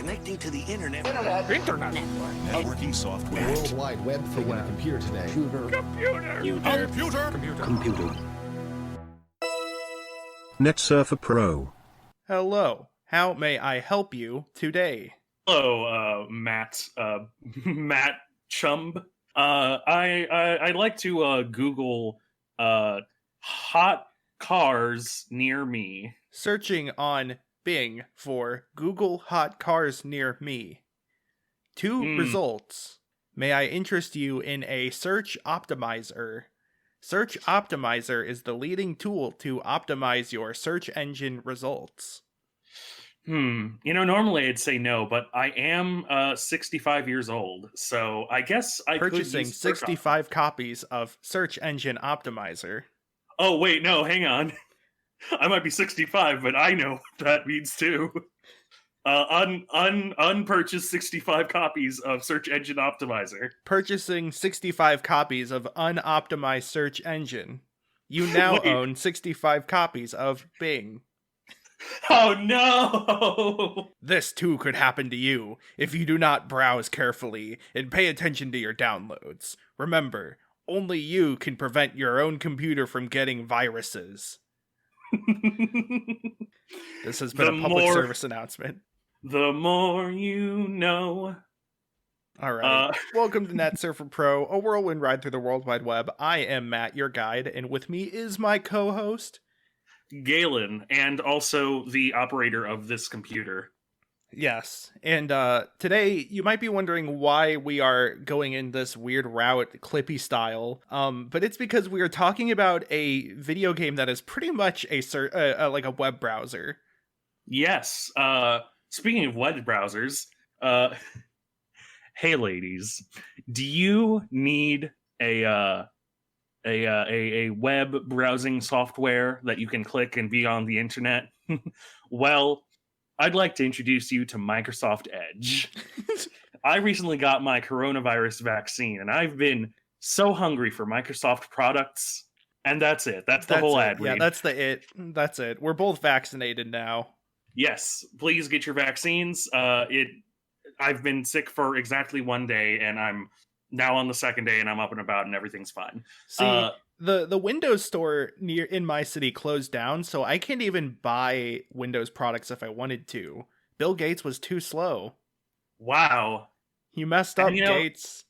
connecting to the internet. Internet. Networking software. World Wide Web thing on a computer today. Computer. Net Surfer Pro. Hello. How may I help you today? Hello, Matt. Matt Chumb. I'd like to Google hot cars near me. Searching on Bing for Google hot cars near me. Two results. May I interest you in a search optimizer? Search optimizer is the leading tool to optimize your search engine results. Normally I'd say no, but I am 65 years old, so I guess I Purchasing could use 65 copies of Search Engine Optimizer. Oh, wait, no, hang on. I might be 65, but I know what that means too. Unpurchased 65 copies of Search Engine Optimizer. Purchasing 65 copies of unoptimized search engine. You now own 65 copies of Bing. Oh no! This too could happen to you if you do not browse carefully and pay attention to your downloads. Remember, only you can prevent your own computer from getting viruses. This has been a public service announcement. The more you know. All right. Welcome to Net Surfer Pro, a whirlwind ride through the World Wide Web. I am Matt, your guide, and with me is my co-host, Galen, and also the operator of this computer. Yes, and today you might be wondering why we are going in this weird route, Clippy style. But it's because we are talking about a video game that is pretty much like a web browser. Yes. Speaking of web browsers, hey ladies, do you need a web browsing software that you can click and be on the internet? Well, I'd like to introduce you to Microsoft Edge. I recently got my coronavirus vaccine, and I've been so hungry for Microsoft products. And that's it. That's the whole ad read. Yeah, that's it. We're both vaccinated now. Yes, please get your vaccines. I've been sick for exactly 1 day, and I'm now on the second day, and I'm up and about, and everything's fine. See, the Windows store in my city closed down, so I can't even buy Windows products if I wanted to. Bill Gates was too slow. Wow. You messed up, Gates.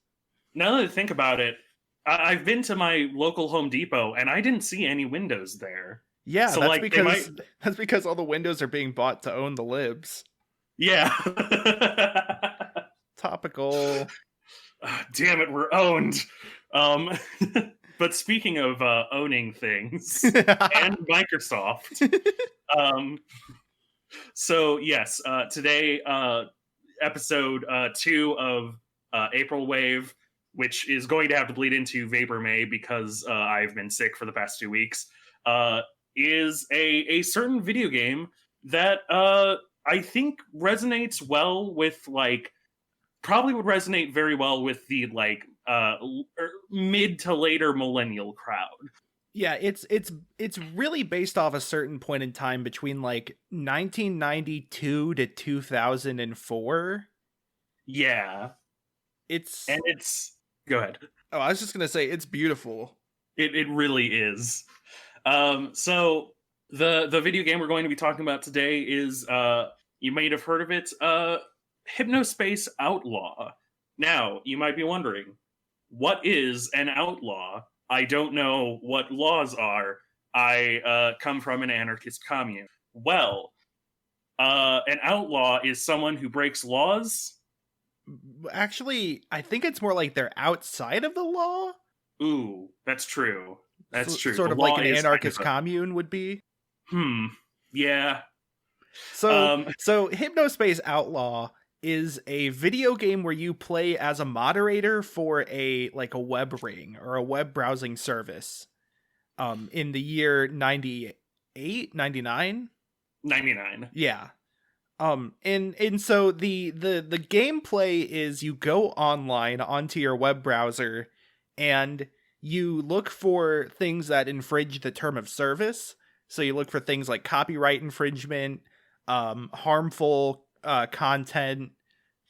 Now that I think about it, I've been to my local Home Depot, and I didn't see any Windows there. Yeah, so, that's because all the Windows are being bought to own the libs. Yeah. Topical. Damn it, we're owned. But speaking of owning things and Microsoft, so yes, today, episode 2 of Aprilwave, which is going to have to bleed into Vapor May because I've been sick for the past 2 weeks, is a certain video game that I think resonates well with, probably would resonate very well with the mid to later millennial crowd. Yeah, it's really based off a certain point in time between 1992 to 2004. Yeah. Go ahead. Oh, I was just gonna say it's beautiful. It really is. So the video game we're going to be talking about today is you might have heard of it, Hypnospace Outlaw. Now, you might be wondering, what is an outlaw? I don't know what laws are. I come from an anarchist commune. Well, an outlaw is someone who breaks laws. Actually, I think it's more like they're outside of the law. Ooh, that's true. That's true. Sort of like an anarchist commune would be. Yeah. So Hypnospace Outlaw is a video game where you play as a moderator for a web ring or a web browsing service. In the year 98, 99? 99. Yeah. And so the gameplay is you go online onto your web browser and you look for things that infringe the term of service. So you look for things like copyright infringement, harmful content,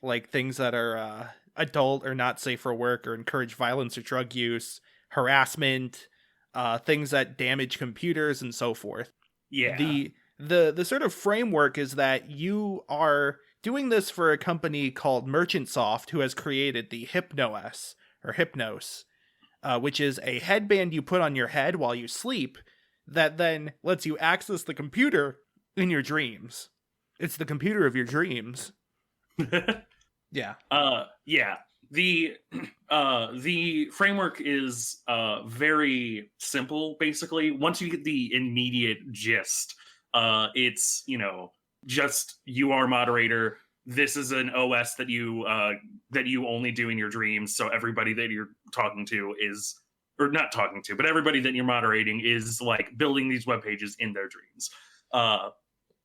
like things that are adult or not safe for work or encourage violence or drug use, harassment, things that damage computers and so forth. Yeah. The sort of framework is that you are doing this for a company called Merchant Soft, who has created the Hypnos, which is a headband you put on your head while you sleep that then lets you access the computer in your dreams. It's the computer of your dreams. Yeah. Yeah. The framework is very simple, basically. Once you get the immediate gist, it's, just you are moderator. This is an OS that you only do in your dreams. So everybody that you're talking to is, or not talking to, but everybody that you're moderating is like building these web pages in their dreams.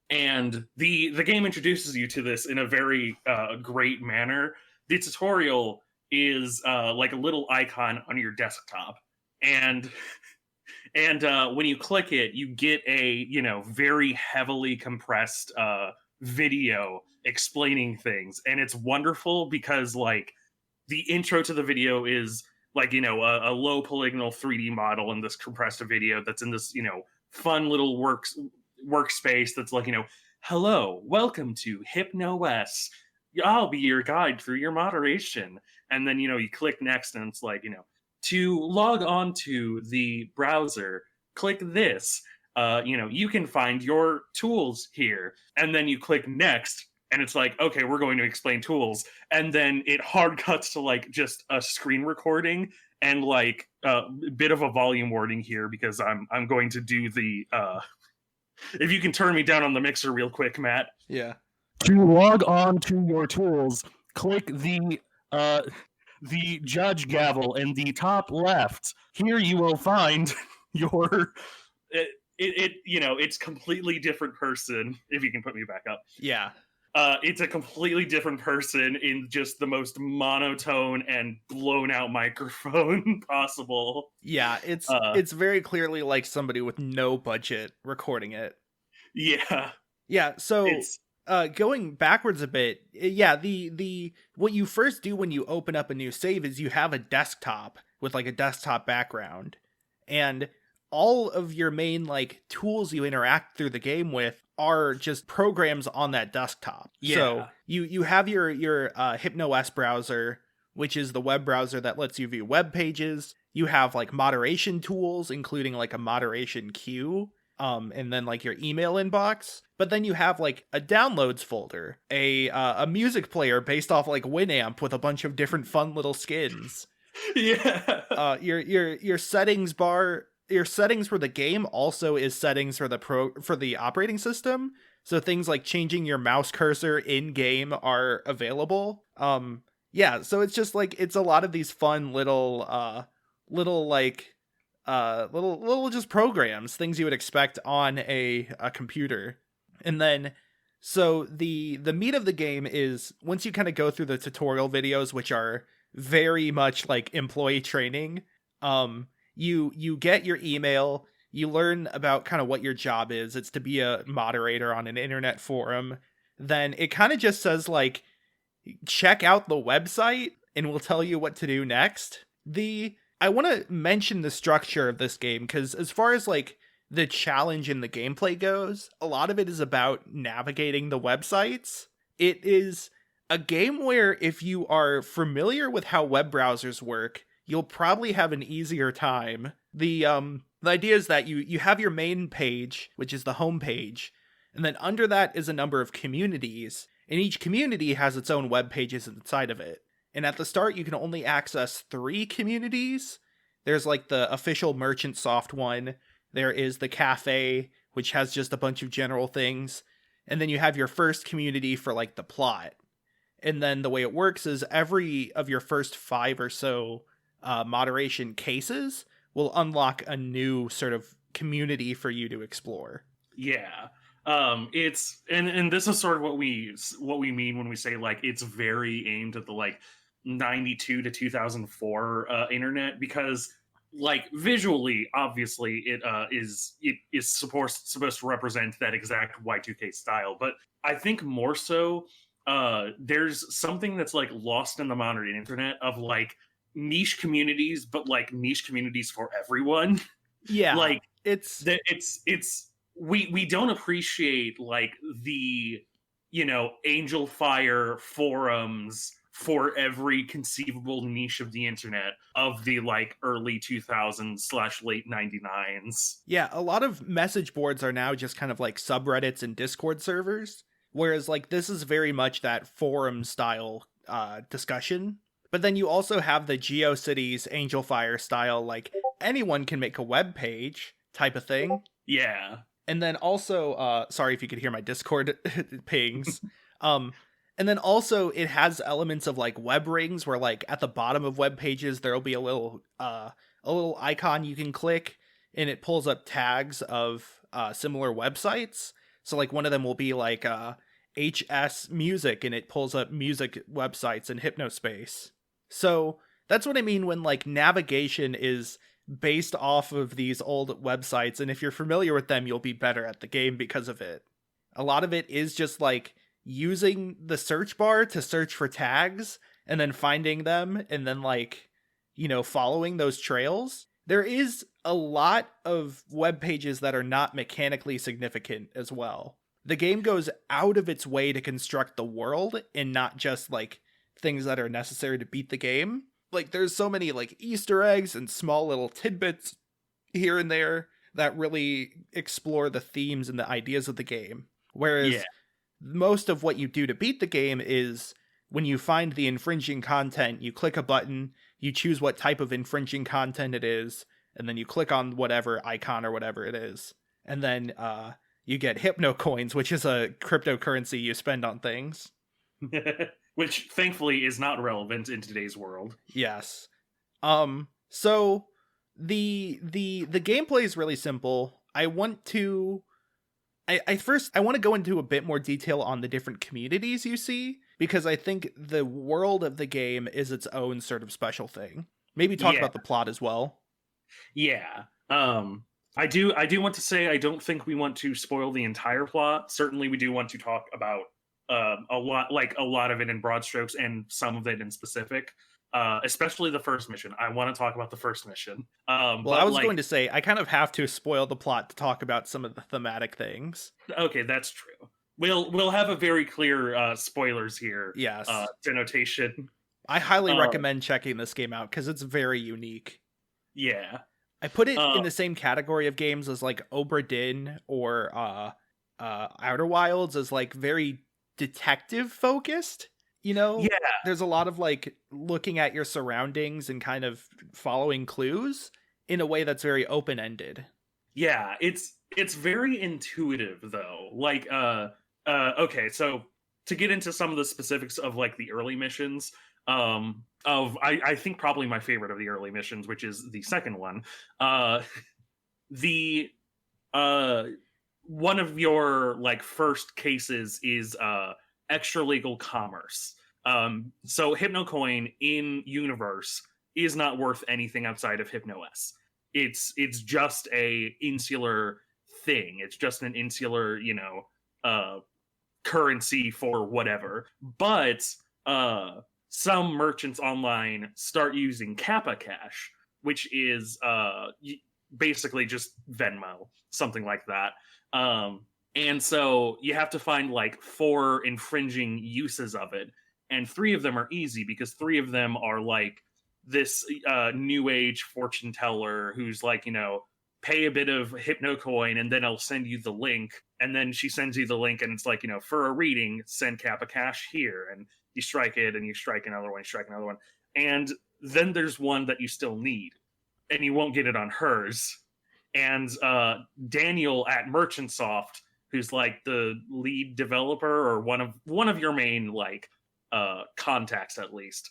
And the game introduces you to this in a very great manner. The tutorial is like a little icon on your desktop, and when you click it, you get a very heavily compressed video explaining things, and it's wonderful because like the intro to the video is like a low polygonal 3D model in this compressed video that's in this fun little workspace that's like hello, welcome to HypnoS. I'll be your guide through your moderation. And then, you click next and it's like, to log on to the browser, click this. You can find your tools here. And then you click next and it's like, okay, we're going to explain tools. And then it hard cuts to like just a screen recording and like a bit of a volume warning here because I'm going to do the, if you can turn me down on the mixer real quick, Matt. Yeah. To log on to your tools, click the judge gavel in the top left. Here you will find your it's completely different person. If you can put me back up. Yeah. It's a completely different person in just the most monotone and blown out microphone possible. Yeah, it's very clearly like somebody with no budget recording it. Yeah. Yeah, so going backwards a bit, yeah, the what you first do when you open up a new save is you have a desktop with like a desktop background, and all of your main like tools you interact through the game with are just programs on that desktop. Yeah. So you have your HypnoS browser, which is the web browser that lets you view web pages. You have like moderation tools, including like a moderation queue. And then like your email inbox, but then you have like a downloads folder, a music player based off like Winamp with a bunch of different fun little skins. Yeah. Your settings bar, your settings for the game also is settings for the operating system. So things like changing your mouse cursor in game are available. Yeah. So it's just like it's a lot of these fun little just programs, things you would expect on a computer. And then so the meat of the game is once you kind of go through the tutorial videos, which are very much like employee training, you get your email, you learn about kind of what your job is. It's to be a moderator on an internet forum. Then it kind of just says like check out the website and we'll tell you what to do next. I want to mention the structure of this game because as far as like the challenge in the gameplay goes, a lot of it is about navigating the websites. It is a game where if you are familiar with how web browsers work, you'll probably have an easier time. The idea is that you have your main page, which is the home page, and then under that is a number of communities, and each community has its own web pages inside of it. And at the start, you can only access 3 communities. There's like the official Merchant Soft one. There is the cafe, which has just a bunch of general things. And then you have your first community for like the plot. And then the way it works is every of your first 5 or so moderation cases will unlock a new sort of community for you to explore. Yeah. It's and this is sort of what we mean when we say like it's very aimed at the like 92 to 2004 internet, because like visually, obviously, it is supposed to represent that exact Y2K style, but I think more so, there's something that's like lost in the modern internet of like niche communities, but like niche communities for everyone. Yeah, Like it's we don't appreciate like the, you know, Angel Fire forums for every conceivable niche of the internet of the like early 2000s / late 99s. yeah, a lot of message boards are now just kind of like subreddits and Discord servers, whereas like this is very much that forum style discussion. But then you also have the GeoCities Angel Fire style, like anyone can make a web page type of thing. Yeah. And then also, sorry if you could hear my Discord pings. And then also it has elements of like web rings where like at the bottom of web pages there'll be a little icon you can click and it pulls up tags of similar websites. So like one of them will be like HS Music and it pulls up music websites in Hypnospace. So that's what I mean when like navigation is based off of these old websites, and if you're familiar with them, you'll be better at the game because of it. A lot of it is just like using the search bar to search for tags and then finding them and then like, you know, following those trails. There is a lot of web pages that are not mechanically significant as well. The game goes out of its way to construct the world and not just like things that are necessary to beat the game. Like there's so many like Easter eggs and small little tidbits here and there that really explore the themes and the ideas of the game. Whereas most of what you do to beat the game is when you find the infringing content, you click a button, you choose what type of infringing content it is, and then you click on whatever icon or whatever it is. And then you get Hypno Coins, which is a cryptocurrency you spend on things. Which thankfully is not relevant in today's world. Yes. So the gameplay is really simple. I want to go into a bit more detail on the different communities you see, because I think the world of the game is its own sort of special thing. Maybe talk about the plot as well. Yeah. I do want to say I don't think we want to spoil the entire plot. Certainly we do want to talk about a lot of it in broad strokes and some of it in specific, especially the first mission. I want to talk about the first mission. Well, I was going to say I kind of have to spoil the plot to talk about some of the thematic things. Okay, that's true. We'll have a very clear spoilers here. Yes. Denotation. I highly recommend checking this game out because it's very unique. Yeah. I put it in the same category of games as like Obra Dinn or Outer Wilds, as like very detective focused, you know? Yeah. There's a lot of like looking at your surroundings and kind of following clues in a way that's very open-ended. Yeah, it's very intuitive though. Like okay, so to get into some of the specifics of like the early missions, I think probably my favorite of the early missions, which is the second one, the one of your like first cases is extra legal commerce. So HypnoCoin in universe is not worth anything outside of HypnoS. It's just a insular thing. It's just an insular, you know, currency for whatever. But some merchants online start using Kappa Cash, which is basically just Venmo, something like that. And so you have to find like 4 infringing uses of it. And 3 of them are easy because 3 of them are like this new age fortune teller who's like, you know, pay a bit of HypnoCoin and then I'll send you the link. And then she sends you the link and it's like, you know, for a reading, send Kappa Cash here. And you strike it and you strike another one, you strike another one. And then there's one that you still need and you won't get it on hers. And Daniel at Merchantsoft, who's like the lead developer or one of your main like contacts at least,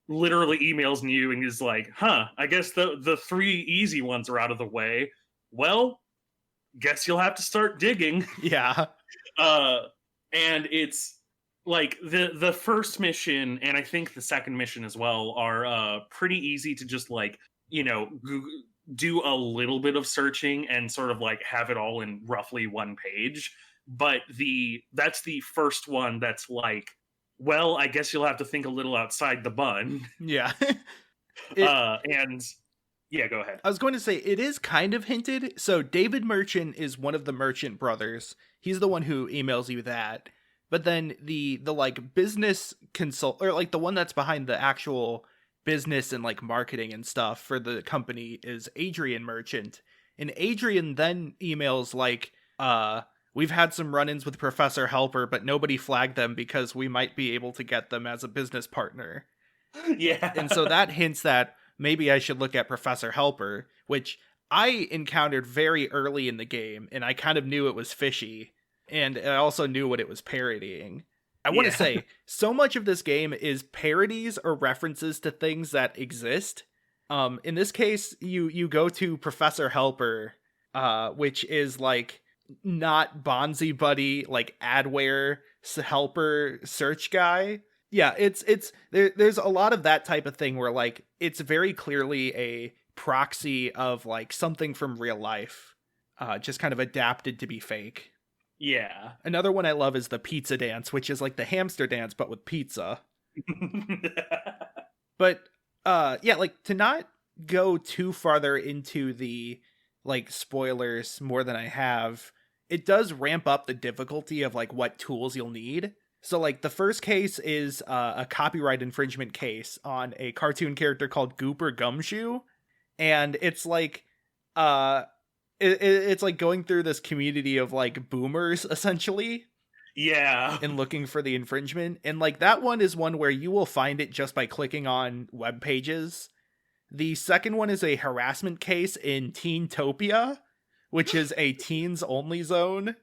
literally emails you and is like, I guess the 3 easy ones are out of the way. Well, guess you'll have to start digging. Yeah. And it's like the first mission and I think the second mission as well are pretty easy to just like do a little bit of searching and sort of like have it all in roughly one page. But that's the first one that's like, well, I guess you'll have to think a little outside the bun. Yeah. And yeah, go ahead. I was going to say, it is kind of hinted. So David Merchant is one of the Merchant brothers. He's the one who emails you that. But then the like business consult, or like the one that's behind the actual business and like marketing and stuff for the company is Adrian Merchant. And Adrian then emails like, we've had some run-ins with Professor Helper, but nobody flagged them because we might be able to get them as a business partner. Yeah. And so that hints that maybe I should look at Professor Helper, which I encountered very early in the game, and I kind of knew it was fishy, and I also knew what it was parodying. I want to say, so much of this game is parodies or references to things that exist. In this case, you go to Professor Helper, which is like not Bonzi Buddy, like adware helper search guy. Yeah, there's a lot of that type of thing where like it's very clearly a proxy of like something from real life, just kind of adapted to be fake. Yeah. Another one I love is the pizza dance, which is like the hamster dance but with pizza. But yeah, like to not go too farther into the like spoilers more than I have, it does ramp up the difficulty of like what tools you'll need. So like the first case is a copyright infringement case on a cartoon character called Gooper Gumshoe, and it's like it's like going through this community of like boomers essentially. Yeah. And looking for the infringement. And like that one is one where you will find it just by clicking on web pages. The second one is a harassment case in Teentopia, which is a teens only zone.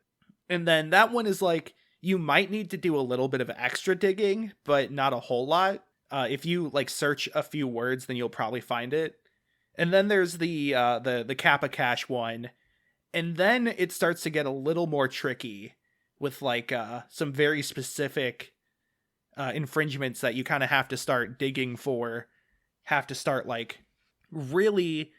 And then that one is like, you might need to do a little bit of extra digging, but not a whole lot. If you like search a few words, then you'll probably find it. And then there's the Kappa Cash one. And then it starts to get a little more tricky with like some very specific infringements that you kind of have to start digging for, have to start like really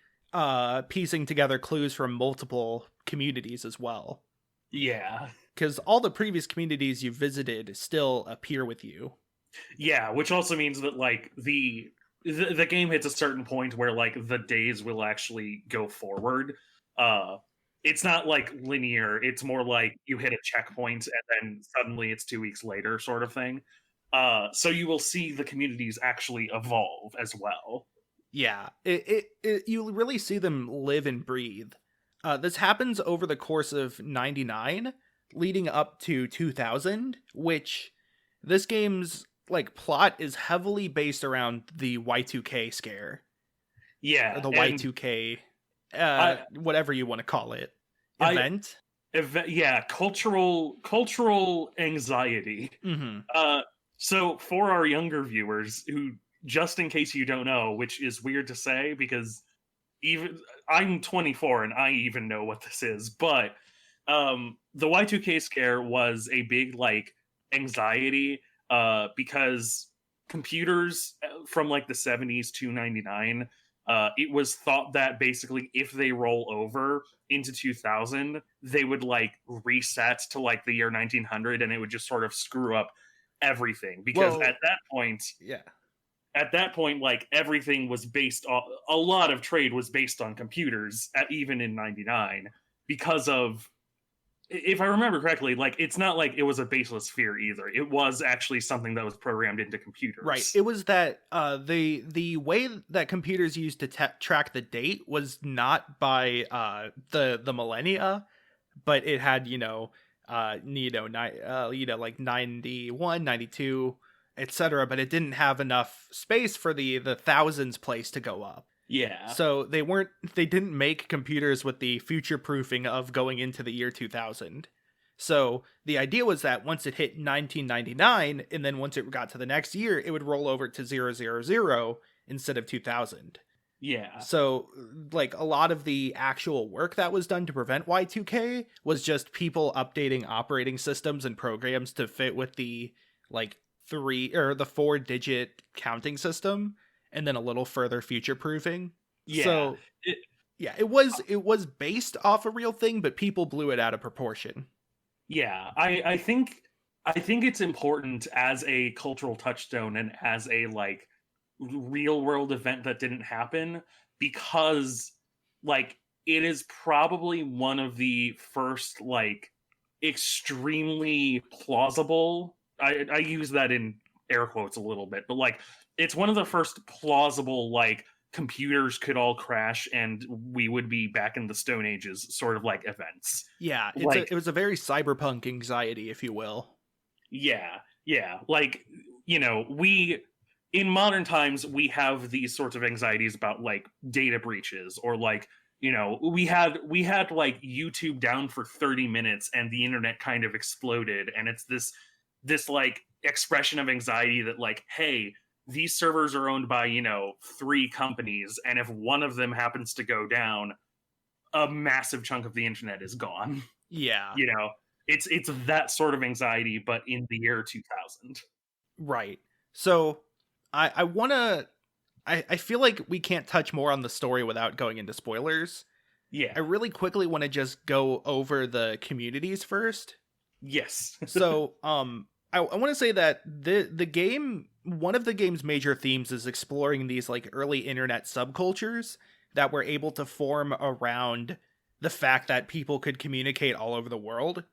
piecing together clues from multiple communities as well. Yeah. Because all the previous communities you visited still appear with you. Yeah, which also means that like the game hits a certain point where like the days will actually go forward. It's not like linear. It's more like you hit a checkpoint and then suddenly it's 2 weeks later sort of thing. So you will see the communities actually evolve as well. Yeah, you really see them live and breathe. This happens over the course of 99, leading up to 2000, which this game's like plot is heavily based around the Y2K scare. Yeah. Or the Y2K, whatever you want to call it. Event? Yeah, cultural anxiety. Mm-hmm. So for our younger viewers who, just in case you don't know, which is weird to say because even I'm 24 and I even know what this is, but the Y2K scare was a big like anxiety because computers from like the 70s to 99, it was thought that basically if they roll over into 2000, they would like reset to like the year 1900 and it would just sort of screw up everything because at that point, like everything was based on a lot of trade was based on computers even in 99 because of, if I remember correctly, like it's not like it was a baseless fear either. It was actually something that was programmed into computers. Right. It was that the way that computers used to track the date was not by the millennia, but it had like 91, 92, etc. But it didn't have enough space for the thousands place to go up. Yeah. So they didn't make computers with the future proofing of going into the year 2000. So the idea was that once it hit 1999, and then once it got to the next year, it would roll over to 000 instead of 2000. Yeah. So like a lot of the actual work that was done to prevent Y2K was just people updating operating systems and programs to fit with the like 4-digit counting system. And then a little further future proofing. Yeah. So yeah, it was based off a real thing, but people blew it out of proportion. Yeah, I think it's important as a cultural touchstone and as a like real world event that didn't happen, because like it is probably one of the first like extremely plausible, I use that in air quotes a little bit, but like it's one of the first plausible like computers could all crash and we would be back in the Stone Ages sort of like events. Yeah, Like it was a very cyberpunk anxiety, if you will. yeah, yeah. Like, we in modern times we have these sorts of anxieties about like data breaches, or like, we had like YouTube down for 30 minutes and the internet kind of exploded, and it's this like expression of anxiety that like, hey, these servers are owned by, three companies, and if one of them happens to go down, a massive chunk of the internet is gone. Yeah, you know it's that sort of anxiety, but in the year 2000. right. So I want to. I feel like we can't touch more on the story without going into spoilers. Yeah. I really quickly want to just go over the communities first. Yes. So, I want to say that the game, one of the game's major themes is exploring these like early internet subcultures that were able to form around the fact that people could communicate all over the world.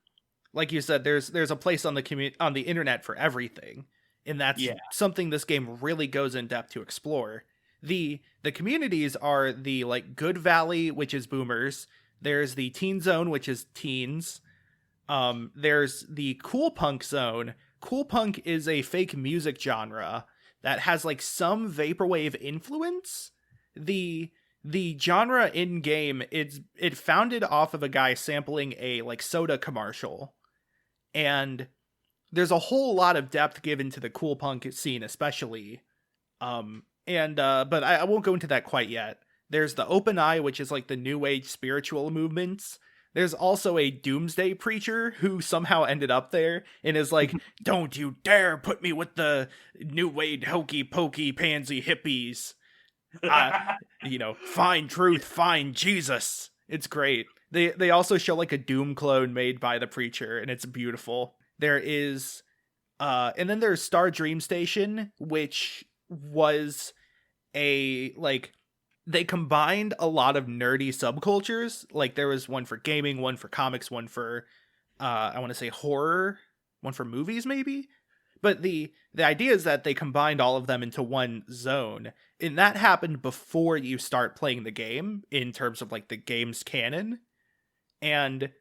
Like you said, there's a place on the internet for everything, and that's something this game really goes in depth to explore. The communities are the like Good Valley, which is boomers. There's the Teen Zone, which is teens. There's the Cool Punk Zone. Cool Punk is a fake music genre that has like some vaporwave influence. The genre in game, it founded off of a guy sampling a like soda commercial, and there's a whole lot of depth given to the cool punk scene, especially. But I won't go into that quite yet. There's the Open Eye, which is like the new age spiritual movements. There's also a doomsday preacher who somehow ended up there and is like, "Don't you dare put me with the new age hokey pokey pansy hippies. Find truth, find Jesus." It's great. They also show like a Doom clone made by the preacher, and it's beautiful. There is, and then there's Star Dream Station, which was they combined a lot of nerdy subcultures. Like there was one for gaming, one for comics, one for, I want to say horror, one for movies maybe. But the idea is that they combined all of them into one zone, and that happened before you start playing the game in terms of like the game's canon. And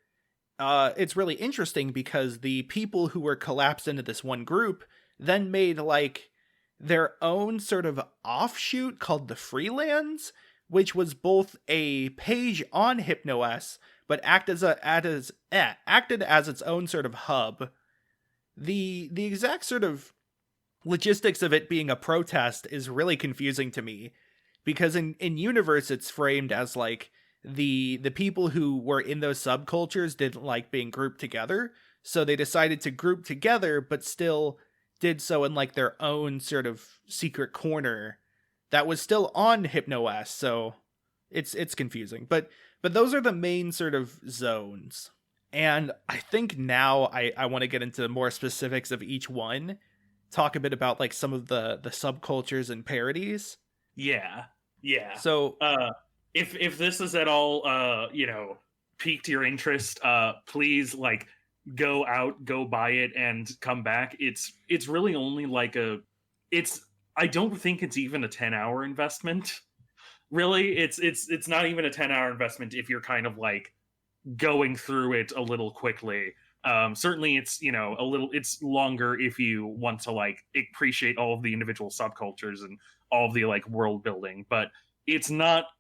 it's really interesting because the people who were collapsed into this one group then made like their own sort of offshoot called the Freelands, which was both a page on HypnoS, but acted as its own sort of hub. The exact sort of logistics of it being a protest is really confusing to me, because in universe it's framed as like the people who were in those subcultures didn't like being grouped together, so they decided to group together, but still did so in like their own sort of secret corner that was still on HypnoS. So it's confusing, but those are the main sort of zones. And I think now I want to get into more specifics of each one, talk a bit about like some of the subcultures and parodies. Yeah. So if this is at all piqued your interest, please like go out, go buy it, and come back. It's really only like I don't think it's even a 10-hour investment. Really, it's not even a 10-hour investment if you're kind of like going through it a little quickly. Certainly it's it's longer if you want to like appreciate all of the individual subcultures and all of the like world building, but it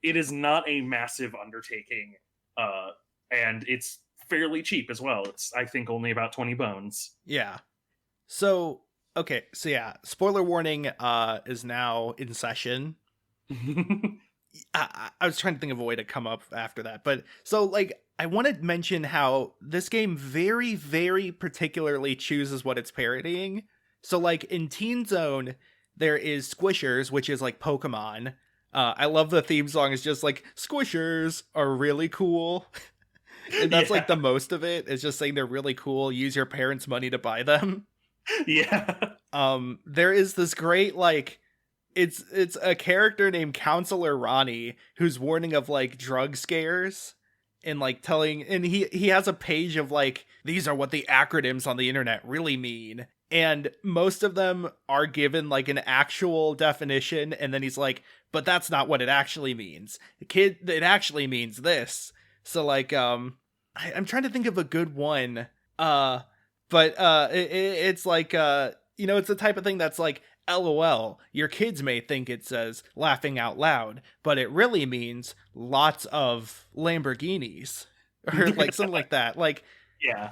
is not a massive undertaking, and it's fairly cheap as well. It's, I think, only about 20 bones. Yeah. So yeah, spoiler warning is now in session. I was trying to think of a way to come up after that, but so like I want to mention how this game very, very particularly chooses what it's parodying. So like in Teen Zone, there is Squishers, which is like Pokemon. I love the theme song. It's just like, squishers are really cool. And that's like the most of it. It's just saying they're really cool. Use your parents' money to buy them. Yeah. There is this great, like, it's a character named Counselor Ronnie who's warning of like drug scares and like telling, and he has a page of like, these are what the acronyms on the internet really mean. And most of them are given like an actual definition, and then he's like, but that's not what it actually means. It actually means this. So like, I'm trying to think of a good one. It's like, it's the type of thing that's like, LOL, your kids may think it says laughing out loud, but it really means lots of Lamborghinis or like something like that. Like, yeah,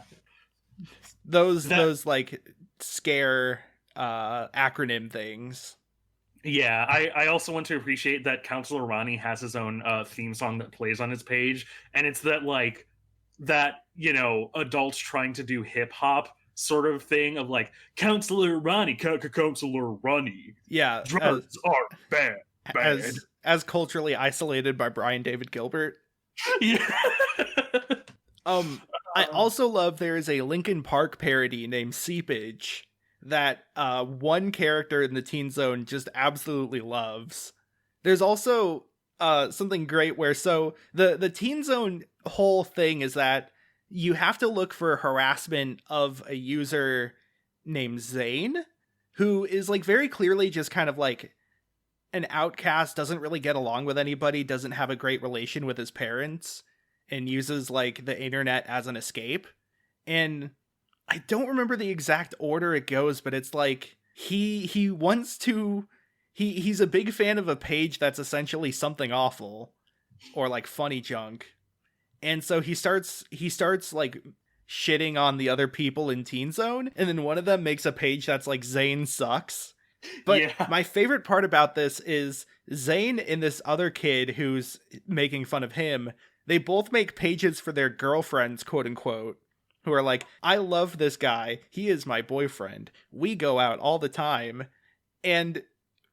those like scare acronym things. Yeah, I also want to appreciate that Counselor Ronnie has his own theme song that plays on his page, and it's that like that, adults trying to do hip hop sort of thing of like, Counselor Ronnie, Counselor Ronnie. Yeah, drugs are bad. As culturally isolated by Brian David Gilbert. Yeah. I also love there is a Linkin Park parody named Seepage that one character in the Teen Zone just absolutely loves. There's also something great where, so the Teen Zone whole thing is that you have to look for harassment of a user named Zane, who is like very clearly just kind of like an outcast, doesn't really get along with anybody, doesn't have a great relation with his parents, and uses like the internet as an escape. And I don't remember the exact order it goes, but it's like he wants to he's a big fan of a page that's essentially something awful or like funny junk. And so he starts like shitting on the other people in Teen Zone, and then one of them makes a page that's like Zane sucks. But my favorite part about this is Zane and this other kid who's making fun of him, they both make pages for their girlfriends, quote unquote, who are like, I love this guy. He is my boyfriend. We go out all the time. And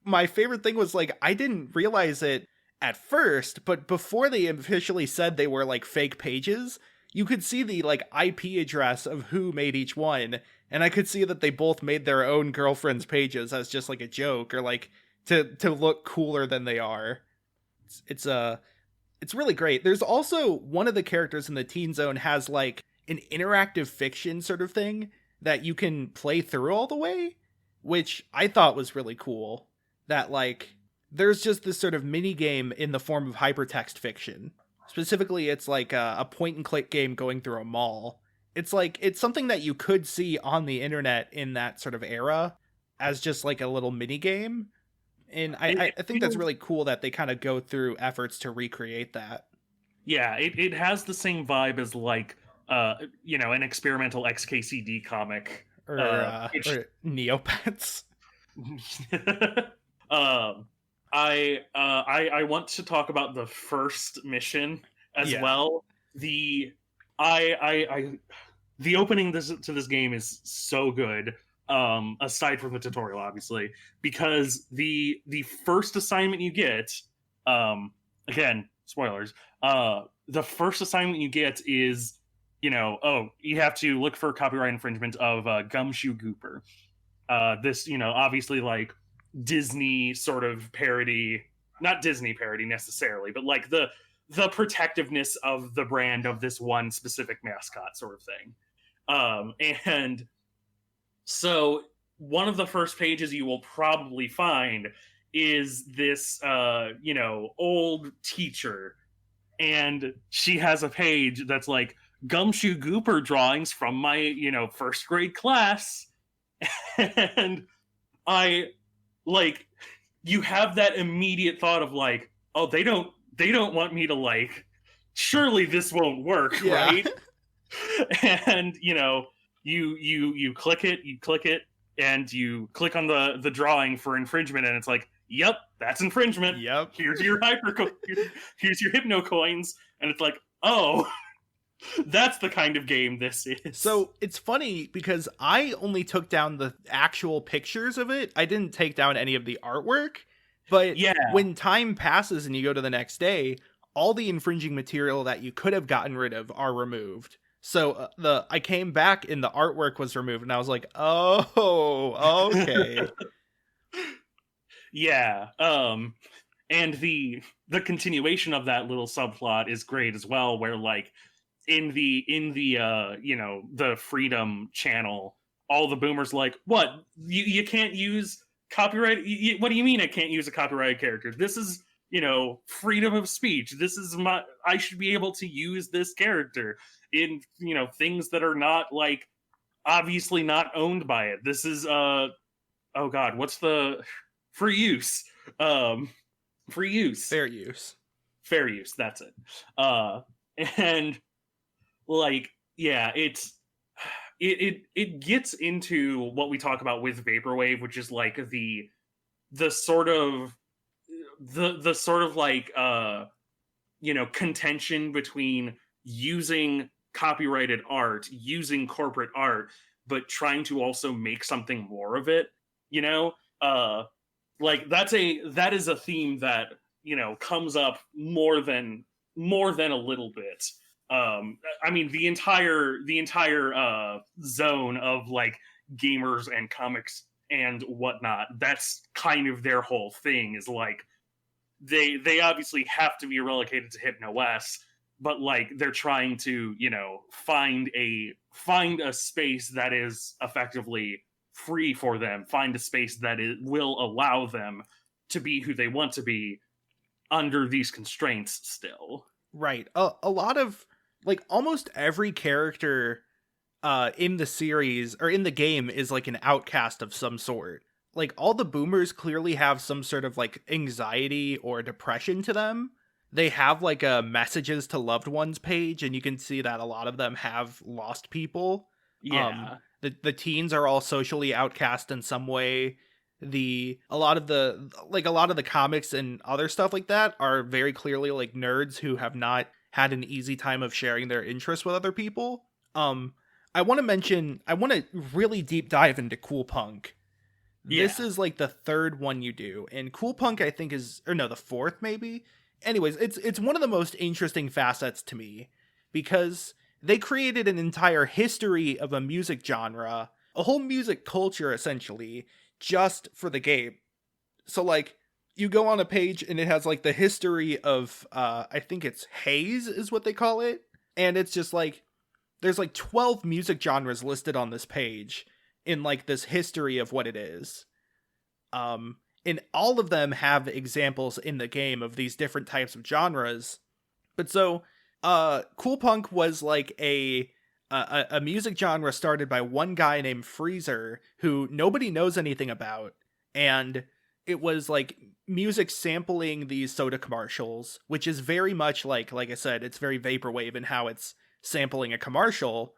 my favorite thing was like, I didn't realize it at first, but before they officially said they were like fake pages, you could see the like IP address of who made each one. And I could see that they both made their own girlfriends' pages as just like a joke or like to look cooler than they are. It's really great. There's also one of the characters in the Teen Zone has like an interactive fiction sort of thing that you can play through all the way, which I thought was really cool. That like there's just this sort of mini game in the form of hypertext fiction. Specifically, it's like a point and click game going through a mall. It's like, it's something that you could see on the internet in that sort of era as just like a little mini game. And I think that's really cool that they kind of go through efforts to recreate that. Yeah, it has the same vibe as like, an experimental XKCD comic. Or Neopets. I want to talk about the first mission as well. The opening to this game is so good, aside from the tutorial, obviously, because the first assignment you get, again, spoilers, the first assignment you get is, you have to look for copyright infringement of Gumshoe Gooper. This, obviously like Disney sort of parody, not Disney parody necessarily, but like the protectiveness of the brand of this one specific mascot sort of thing. And so one of the first pages you will probably find is this, old teacher, and she has a page that's like Gumshoe Gooper drawings from my, first grade class. And I like, you have that immediate thought of like, oh, they don't want me to like, surely this won't work, right? And you click it and you click on the drawing for infringement, and it's like, yep, that's infringement. Yep. Here's your here's your hypno coins, and it's like, oh, that's the kind of game this is. So it's funny because I only took down the actual pictures of it. I didn't take down any of the artwork. But Yeah. when time passes and you go to the next day, all the infringing material that you could have gotten rid of are removed. So I came back and the artwork was removed, and I was like, oh, okay. Yeah. And the continuation of that little subplot is great as well, where like in the the freedom channel, all the boomers like, what, you can't use copyright, what do you mean I can't use a copyrighted character? This is freedom of speech. This is I should be able to use this character in things that are not like obviously not owned by it. This is oh god, what's the for use? Free use. Fair use. Fair use, that's it. And like, yeah, it gets into what we talk about with vaporwave, which is like the sort of like contention between using copyrighted art, using corporate art, but trying to also make something more of it. Like that is a theme that comes up more than a little bit. I mean, the entire zone of like gamers and comics and whatnot, that's kind of their whole thing, is like they obviously have to be relegated to HypnoS, but like they're trying to find a space that is effectively free for them, find a space that will allow them to be who they want to be under these constraints still. Right. A lot of, like, almost every character in the series or in the game is like an outcast of some sort. Like, all the boomers clearly have some sort of like anxiety or depression to them. They have like a messages to loved ones page, and you can see that a lot of them have lost people. Yeah. The teens are all socially outcast in some way. A lot of the comics and other stuff like that are very clearly like nerds who have not had an easy time of sharing their interests with other people. I want to really deep dive into Cool Punk. Yeah. This is like the third one you do, and Cool Punk I think the fourth maybe. Anyways, it's one of the most interesting facets to me, because they created an entire history of a music genre, a whole music culture essentially, just for the game. So like, you go on a page and it has like the history of I think it's Haze is what they call it, and it's just like there's like 12 music genres listed on this page in like this history of what it is. And all of them have examples in the game of these different types of genres. But so Cool Punk was like a music genre started by one guy named Freezer, who nobody knows anything about, and it was like music sampling these soda commercials, which is very much like I said, it's very vaporwave in how it's sampling a commercial.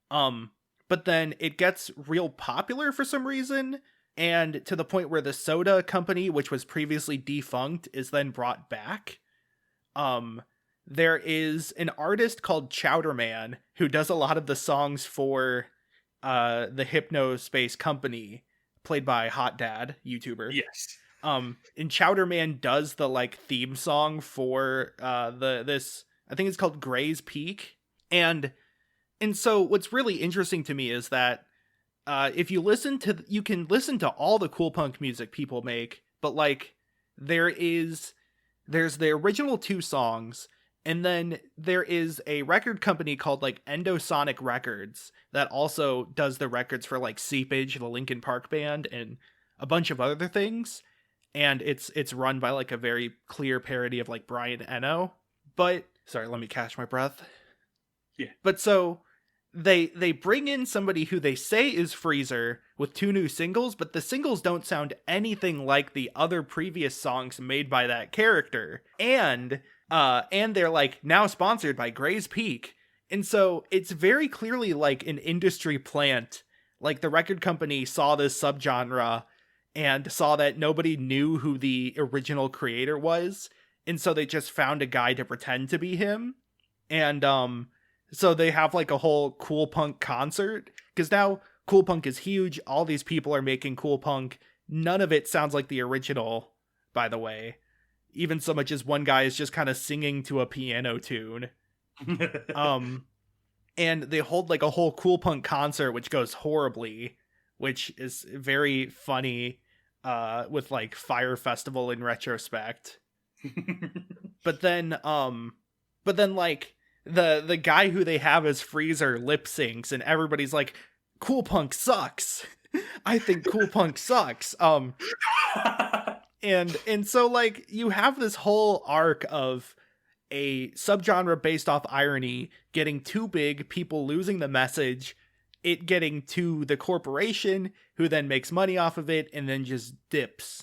But then it gets real popular for some reason, and to the point where the soda company, which was previously defunct, is then brought back. There is an artist called Chowderman who does a lot of the songs for the Hypnospace company, played by Hot Dad, YouTuber. Yes. And Chowderman does the like theme song for this, I think it's called Gray's Peak. And so what's really interesting to me is that if you you can listen to all the Cool Punk music people make, but like there's the original 2 songs, and then there is a record company called like Endosonic Records that also does the records for like Seepage, the Linkin Park band, and a bunch of other things. And it's run by like a very clear parody of like Brian Eno. But sorry, let me catch my breath. Yeah. But so they bring in somebody who they say is Freezer with 2 new singles, but the singles don't sound anything like the other previous songs made by that character. And they're like now sponsored by Gray's Peak. And so it's very clearly like an industry plant. Like the record company saw this subgenre and saw that nobody knew who the original creator was. And so they just found a guy to pretend to be him. And so they have like a whole Cool Punk concert, because now Cool Punk is huge. All these people are making Cool Punk. None of it sounds like the original, by the way. Even so much as one guy is just kind of singing to a piano tune. And they hold like a whole Cool Punk concert, which goes horribly, which is very funny, with like Fire Festival in retrospect. But then like the guy who they have as Freezer lip syncs, and everybody's like, Cool Punk sucks. I think Cool Punk sucks. And so like you have this whole arc of a subgenre based off irony getting too big, people losing the message, it getting to the corporation who then makes money off of it and then just dips.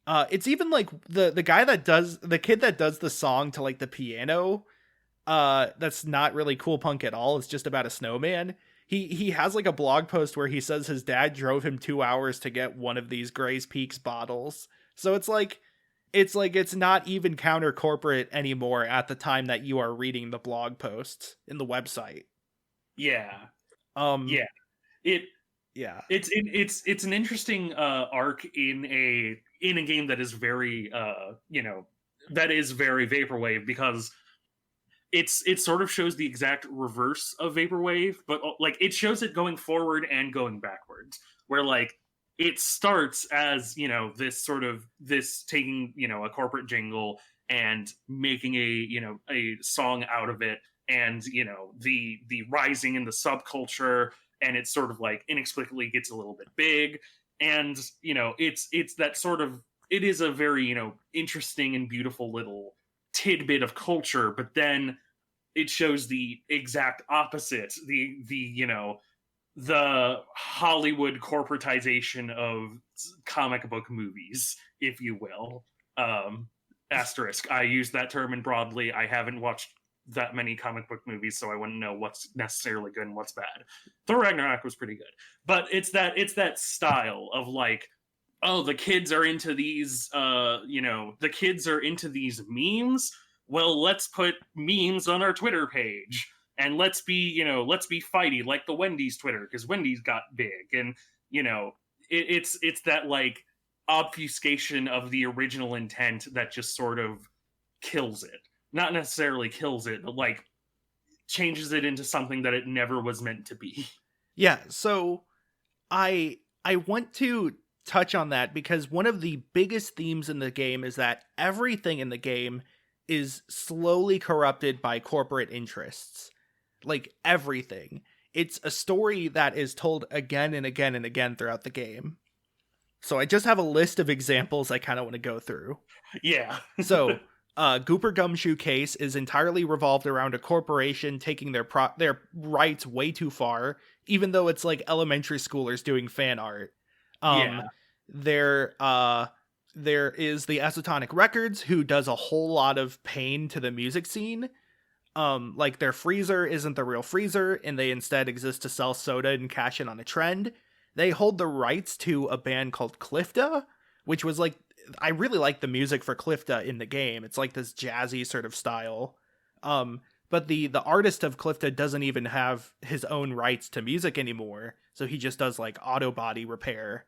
It's even like the guy that does, the kid that does the song to like the piano, that's not really Cool Punk at all. It's just about a snowman. He has like a blog post where he says his dad drove him 2 hours to get one of these Gray's Peaks bottles. So it's not even counter corporate anymore at the time that you are reading the blog posts in the website. Yeah. Yeah. It's an interesting arc in a game that is very that is very vaporwave, because it sort of shows the exact reverse of vaporwave, but like it shows it going forward and going backwards, where like it starts as, this taking, a corporate jingle and making a song out of it, and, the rising in the subculture, and it sort of like inexplicably gets a little bit big. And, it's that sort of, it is a very, interesting and beautiful little tidbit of culture, but then it shows the exact opposite, the Hollywood corporatization of comic book movies, if you will. Asterisk. I use that term in broadly. I haven't watched that many comic book movies, so I wouldn't know what's necessarily good and what's bad. Thor Ragnarok was pretty good, but it's that style of like, oh, the kids are into these, the kids are into these memes. Well, let's put memes on our Twitter page. And let's be fighty like the Wendy's Twitter, because Wendy's got big. And, it's that like obfuscation of the original intent that just sort of kills it. Not necessarily kills it, but like changes it into something that it never was meant to be. Yeah, so I want to touch on that because one of the biggest themes in the game is that everything in the game is slowly corrupted by corporate interests. Like everything. It's a story that is told again and again and again throughout the game. So I just have a list of examples I kind of want to go through. Yeah. So, Gooper Gumshoe case is entirely revolved around a corporation taking their rights way too far, even though it's like elementary schoolers doing fan art. There is the Esotonic Records, who does a whole lot of pain to the music scene. Like their freezer isn't the real freezer, and they instead exist to sell soda and cash in on a trend. They hold the rights to a band called Clifta, which was like, I really like the music for Clifta in the game. It's like this jazzy sort of style. But the artist of Clifta doesn't even have his own rights to music anymore, so he just does like auto body repair.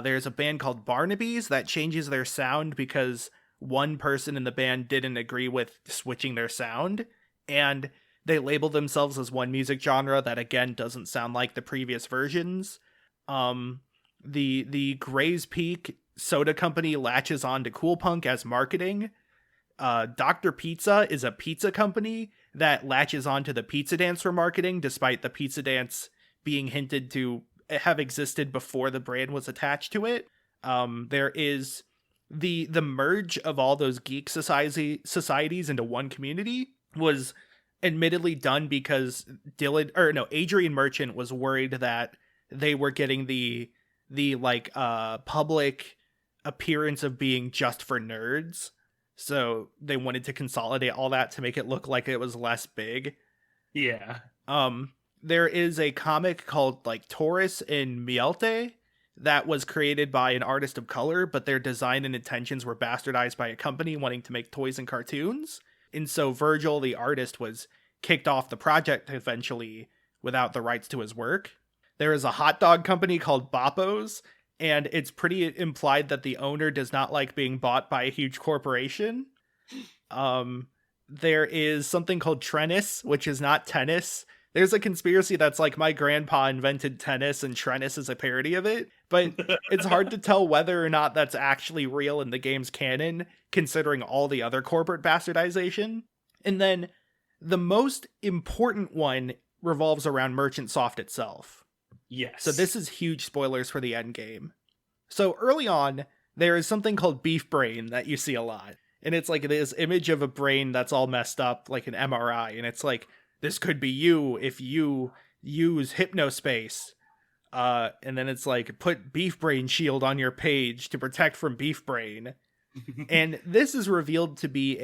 There's a band called Barnaby's that changes their sound because one person in the band didn't agree with switching their sound. And they label themselves as one music genre that again doesn't sound like the previous versions. The Gray's Peak soda company latches on to Cool Punk as marketing. Dr. Pizza is a pizza company that latches on to the Pizza Dance for marketing, despite the Pizza Dance being hinted to have existed before the brand was attached to it. There is the merge of all those geek societies into one community was admittedly done because Adrian Merchant was worried that they were getting the public appearance of being just for nerds. So they wanted to consolidate all that to make it look like it was less big. Yeah. There is a comic called like Taurus in Mielte that was created by an artist of color, but their design and intentions were bastardized by a company wanting to make toys and cartoons. And so Virgil, the artist, was kicked off the project eventually without the rights to his work. There is a hot dog company called Boppo's, and it's pretty implied that the owner does not like being bought by a huge corporation. There is something called Trennis, which is not tennis. There's a conspiracy that's like my grandpa invented tennis and Trennis is a parody of it, but it's hard to tell whether or not that's actually real in the game's canon, considering all the other corporate bastardization. And then the most important one revolves around Merchant Soft itself. Yes. So this is huge spoilers for the end game. So early on, there is something called Beef Brain that you see a lot. And it's like this image of a brain that's all messed up, like an MRI. And it's like, this could be you if you use Hypnospace. And then it's like, put Beef Brain shield on your page to protect from Beef Brain. And this is revealed to be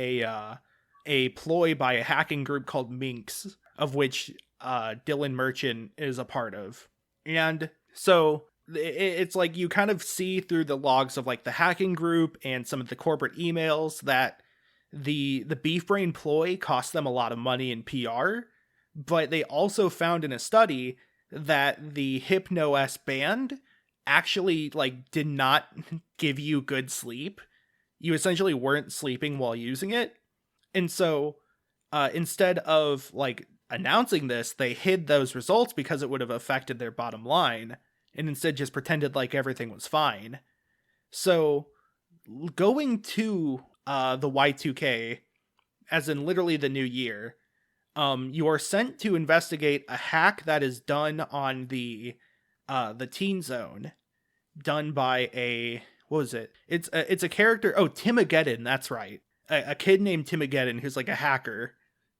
a ploy by a hacking group called Minx, of which Dylan Merchant is a part of. And so it's like you kind of see through the logs of like the hacking group and some of the corporate emails that the Beef Brain ploy cost them a lot of money in PR, but they also found in a study that the HypnoS band actually like did not give you good sleep. You essentially weren't sleeping while using it. And so instead of like announcing this, they hid those results because it would have affected their bottom line, and instead just pretended like everything was fine. So going to the Y2K, as in literally the new year, you are sent to investigate a hack that is done on the Teen Zone, done by what was it? It's a character. Oh, Timogeddon, that's right. A kid named Timogeddon who's like a hacker,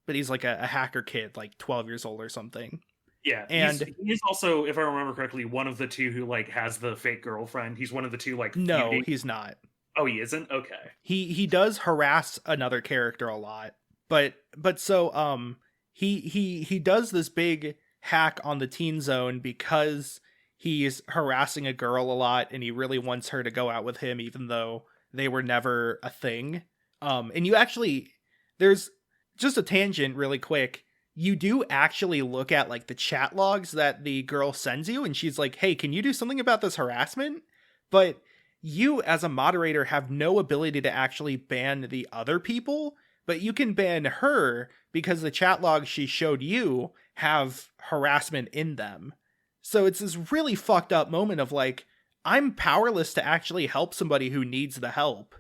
but he's like a hacker kid, like 12 years old or something. Yeah, and he's also, if I remember correctly, one of the two who like has the fake girlfriend. He's one of the two like. No, he's not. Oh, he isn't? Okay. He does harass another character a lot, but so he does this big hack on the Teen Zone because he's harassing a girl a lot and he really wants her to go out with him even though they were never a thing. And you actually, there's just a tangent really quick. You do actually look at like the chat logs that the girl sends you and she's like, hey, can you do something about this harassment? But you as a moderator have no ability to actually ban the other people, but you can ban her because the chat logs she showed you have harassment in them. So it's this really fucked up moment of like, I'm powerless to actually help somebody who needs the help.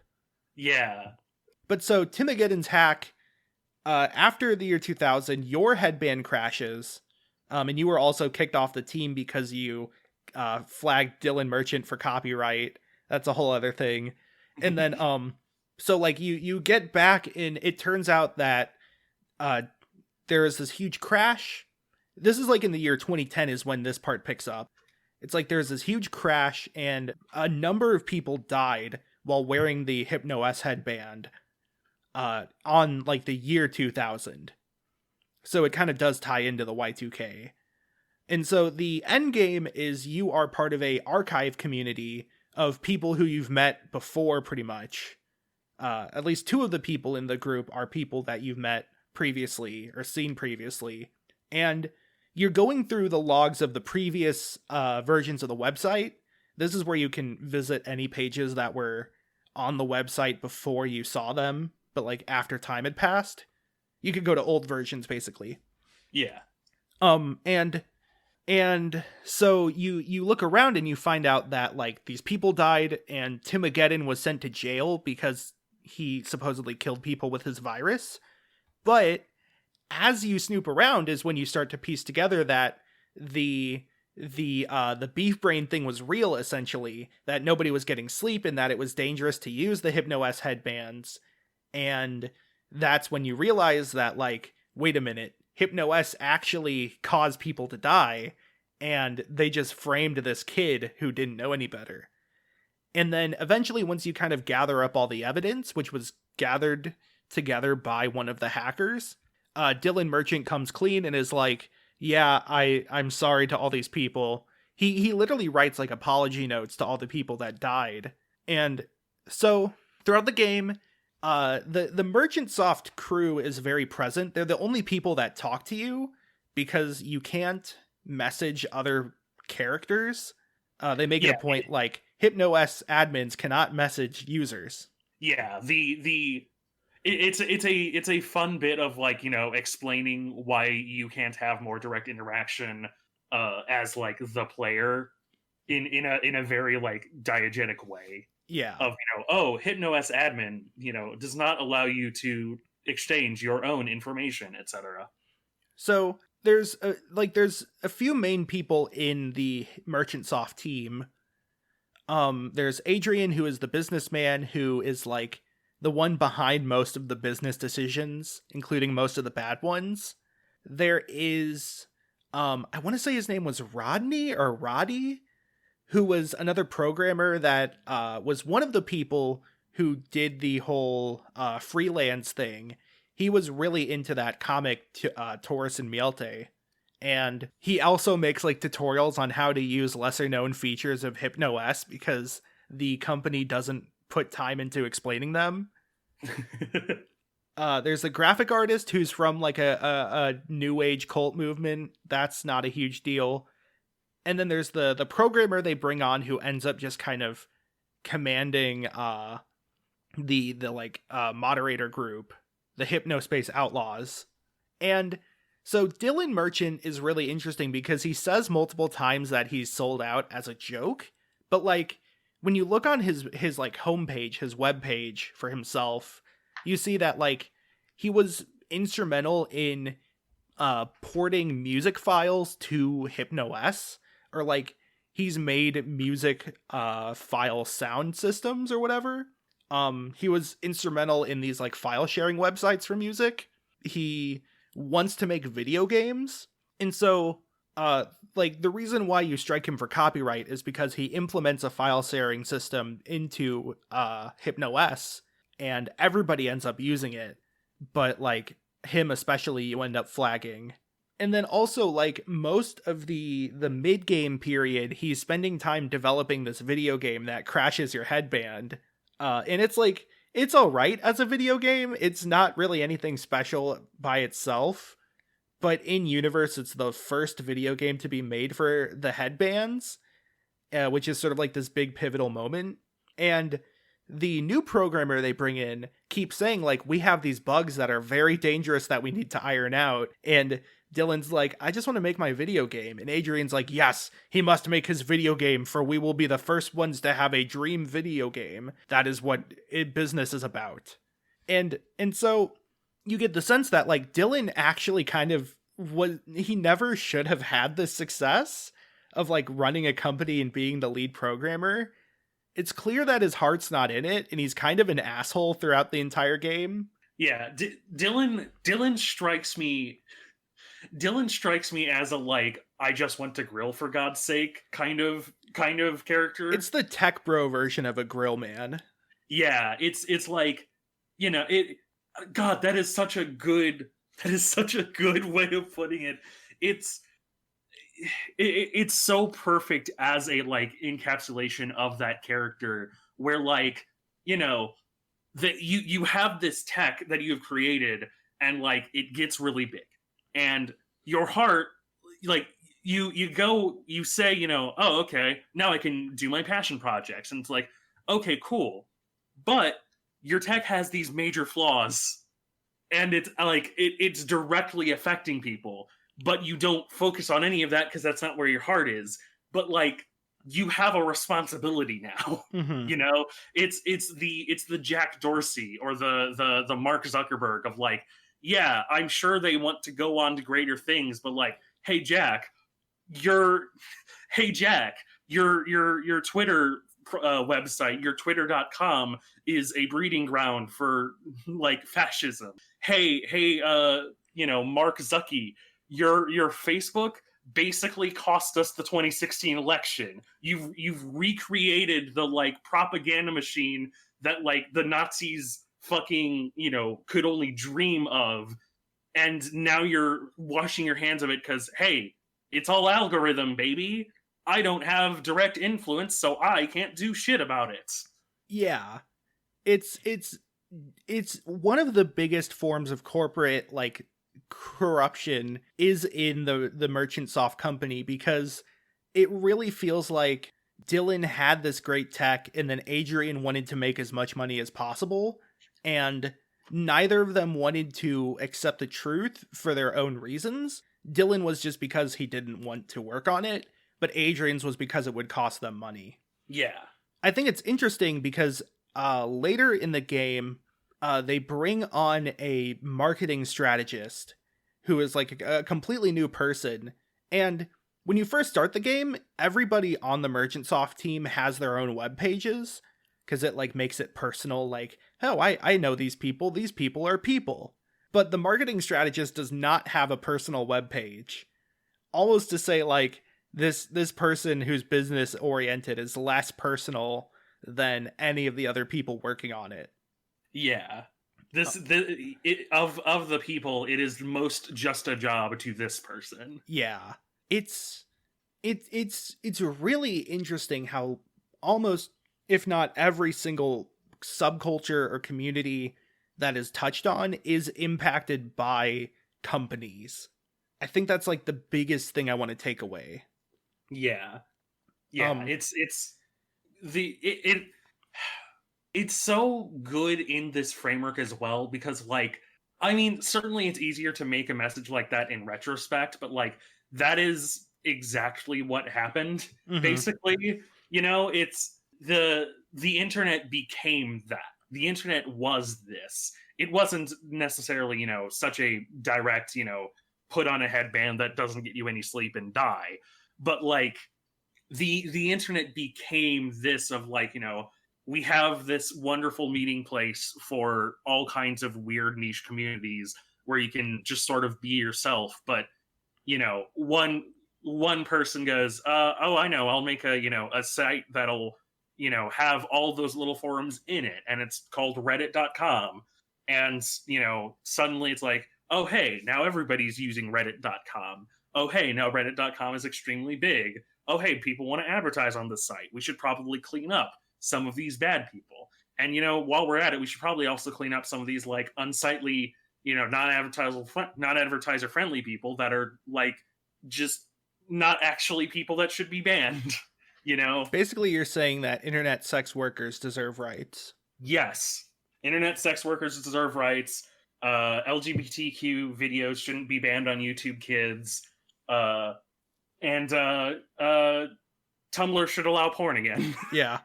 Yeah. But so Timogeddon's hack, after the year 2000, your headband crashes, and you were also kicked off the team because you flagged Dylan Merchant for copyright. That's a whole other thing. And then, so like you get back and it turns out that there is this huge crash. This is like in the year 2010 is when this part picks up. It's like there's this huge crash and a number of people died while wearing the HypnoS headband on like the year 2000. So it kind of does tie into the Y2K. And so the end game is you are part of a archive community of people who you've met before pretty much. At least two of the people in the group are people that you've met previously or seen previously. And you're going through the logs of the previous versions of the website. This is where you can visit any pages that were on the website before you saw them, but like after time had passed. You could go to old versions basically. Yeah. And so you look around and you find out that like these people died and Timogeddon was sent to jail because he supposedly killed people with his virus. But as you snoop around is when you start to piece together that the beef brain thing was real, essentially, that nobody was getting sleep and that it was dangerous to use the HypnoS headbands. And that's when you realize that, like, wait a minute, HypnoS actually caused people to die, and they just framed this kid who didn't know any better. And then eventually, once you kind of gather up all the evidence, which was gathered together by one of the hackers, Dylan Merchant comes clean and is like, yeah, I'm sorry to all these people. He literally writes like apology notes to all the people that died. And so throughout the game, the Merchant Soft crew is very present. They're the only people that talk to you because you can't message other characters. They make it a point like HypnoS admins cannot message users. Yeah, it's a fun bit of like, explaining why you can't have more direct interaction as like the player in a very like diegetic way. Yeah. Of HypnoS admin, does not allow you to exchange your own information, etc. So there's a few main people in the Merchantsoft team. There's Adrian, who is the businessman, who is like the one behind most of the business decisions, including most of the bad ones. There is, I want to say his name was Rodney or Roddy, who was another programmer that was one of the people who did the whole freelance thing. He was really into that comic, Taurus and Mielte. And he also makes like tutorials on how to use lesser known features of HypnoS because the company doesn't put time into explaining them. There's a graphic artist who's from like a new age cult movement. That's not a huge deal. And then there's the programmer they bring on who ends up just kind of commanding the moderator group, the Hypnospace Outlaws. And so Dylan Merchant is really interesting because he says multiple times that he's sold out as a joke, but like when you look on his like homepage, his webpage for himself, you see that like he was instrumental in porting music files to HypnoS, or like he's made music file sound systems or whatever. He was instrumental in these like file sharing websites for music. He wants to make video games. And so like the reason why you strike him for copyright is because he implements a file sharing system into HypnoS and everybody ends up using it. But like him especially, you end up flagging. And then also, like, most of the mid-game period, he's spending time developing this video game that crashes your headband. And it's, like, it's alright as a video game. It's not really anything special by itself. But in-universe, it's the first video game to be made for the headbands, which is sort of like this big pivotal moment. And the new programmer they bring in keeps saying, like, we have these bugs that are very dangerous that we need to iron out. And Dylan's like, I just want to make my video game. And Adrian's like, yes, he must make his video game, for we will be the first ones to have a dream video game. That is what business is about. And so you get the sense that like Dylan actually kind of he never should have had the success of like running a company and being the lead programmer. It's clear that his heart's not in it, and he's kind of an asshole throughout the entire game. Yeah, Dylan strikes me as a like, I just went to grill for God's sake kind of character. It's the Techbro version of a Grillman. Yeah, it's like, God, that is such a good way of putting it. It's so perfect as a like encapsulation of that character, where like, that you have this tech that you have created and like it gets really big, and your heart, like you say, oh, okay, now I can do my passion projects, and it's like, okay, cool, but your tech has these major flaws, and it's like it's directly affecting people, but you don't focus on any of that because that's not where your heart is. But like, you have a responsibility now. Mm-hmm. It's the Jack Dorsey or the Mark Zuckerberg of like, yeah, I'm sure they want to go on to greater things, but like, hey Jack, your Twitter website, your twitter.com is a breeding ground for like fascism. Hey, Mark Zucky, your Facebook basically cost us the 2016 election. You've recreated the like propaganda machine that like the Nazis fucking could only dream of, and now you're washing your hands of it because hey, it's all algorithm, baby. I don't have direct influence, so I can't do shit about it. Yeah, it's one of the biggest forms of corporate like corruption is in the Merchantsoft company, because it really feels like Dylan had this great tech, and then Adrian wanted to make as much money as possible, and neither of them wanted to accept the truth for their own reasons. Dylan was just because he didn't want to work on it, but Adrian's was because it would cost them money. Yeah. I think it's interesting because later in the game, they bring on a marketing strategist who is like a completely new person. And when you first start the game, everybody on the Merchantsoft team has their own web pages because it like makes it personal. Like, oh, I know these people. These people are people. But the marketing strategist does not have a personal web page. Almost to say like this person who's business oriented is less personal than any of the other people working on it. Yeah. Of the people, it is most just a job to this person. Yeah. It's really interesting how almost, if not every single subculture or community that is touched on is impacted by companies. I think that's like the biggest thing I want to take away. Yeah. Yeah. It's so good in this framework as well, because like, I mean, certainly it's easier to make a message like that in retrospect, but like that is exactly what happened. Basically, you know, it's the internet became that. The internet was this. It wasn't necessarily, you know, such a direct, you know, put on a headband that doesn't get you any sleep and die, but like the internet became this of like, you know, we have this wonderful meeting place for all kinds of weird niche communities where you can just sort of be yourself. But, you know, one person goes, oh, I know, I'll make a site that'll, you know, have all those little forums in it. And it's called reddit.com. And, you know, suddenly it's like, oh, hey, now everybody's using reddit.com. Oh, hey, now reddit.com is extremely big. Oh, hey, people want to advertise on this site. We should probably clean up some of these bad people. And, you know, while we're at it, we should probably also clean up some of these like unsightly, you know, non-advertiser friendly people that are like just not actually people that should be banned, you know? Basically, you're saying that internet sex workers deserve rights. Yes. Internet sex workers deserve rights. LGBTQ videos shouldn't be banned on YouTube Kids. And Tumblr should allow porn again. Yeah.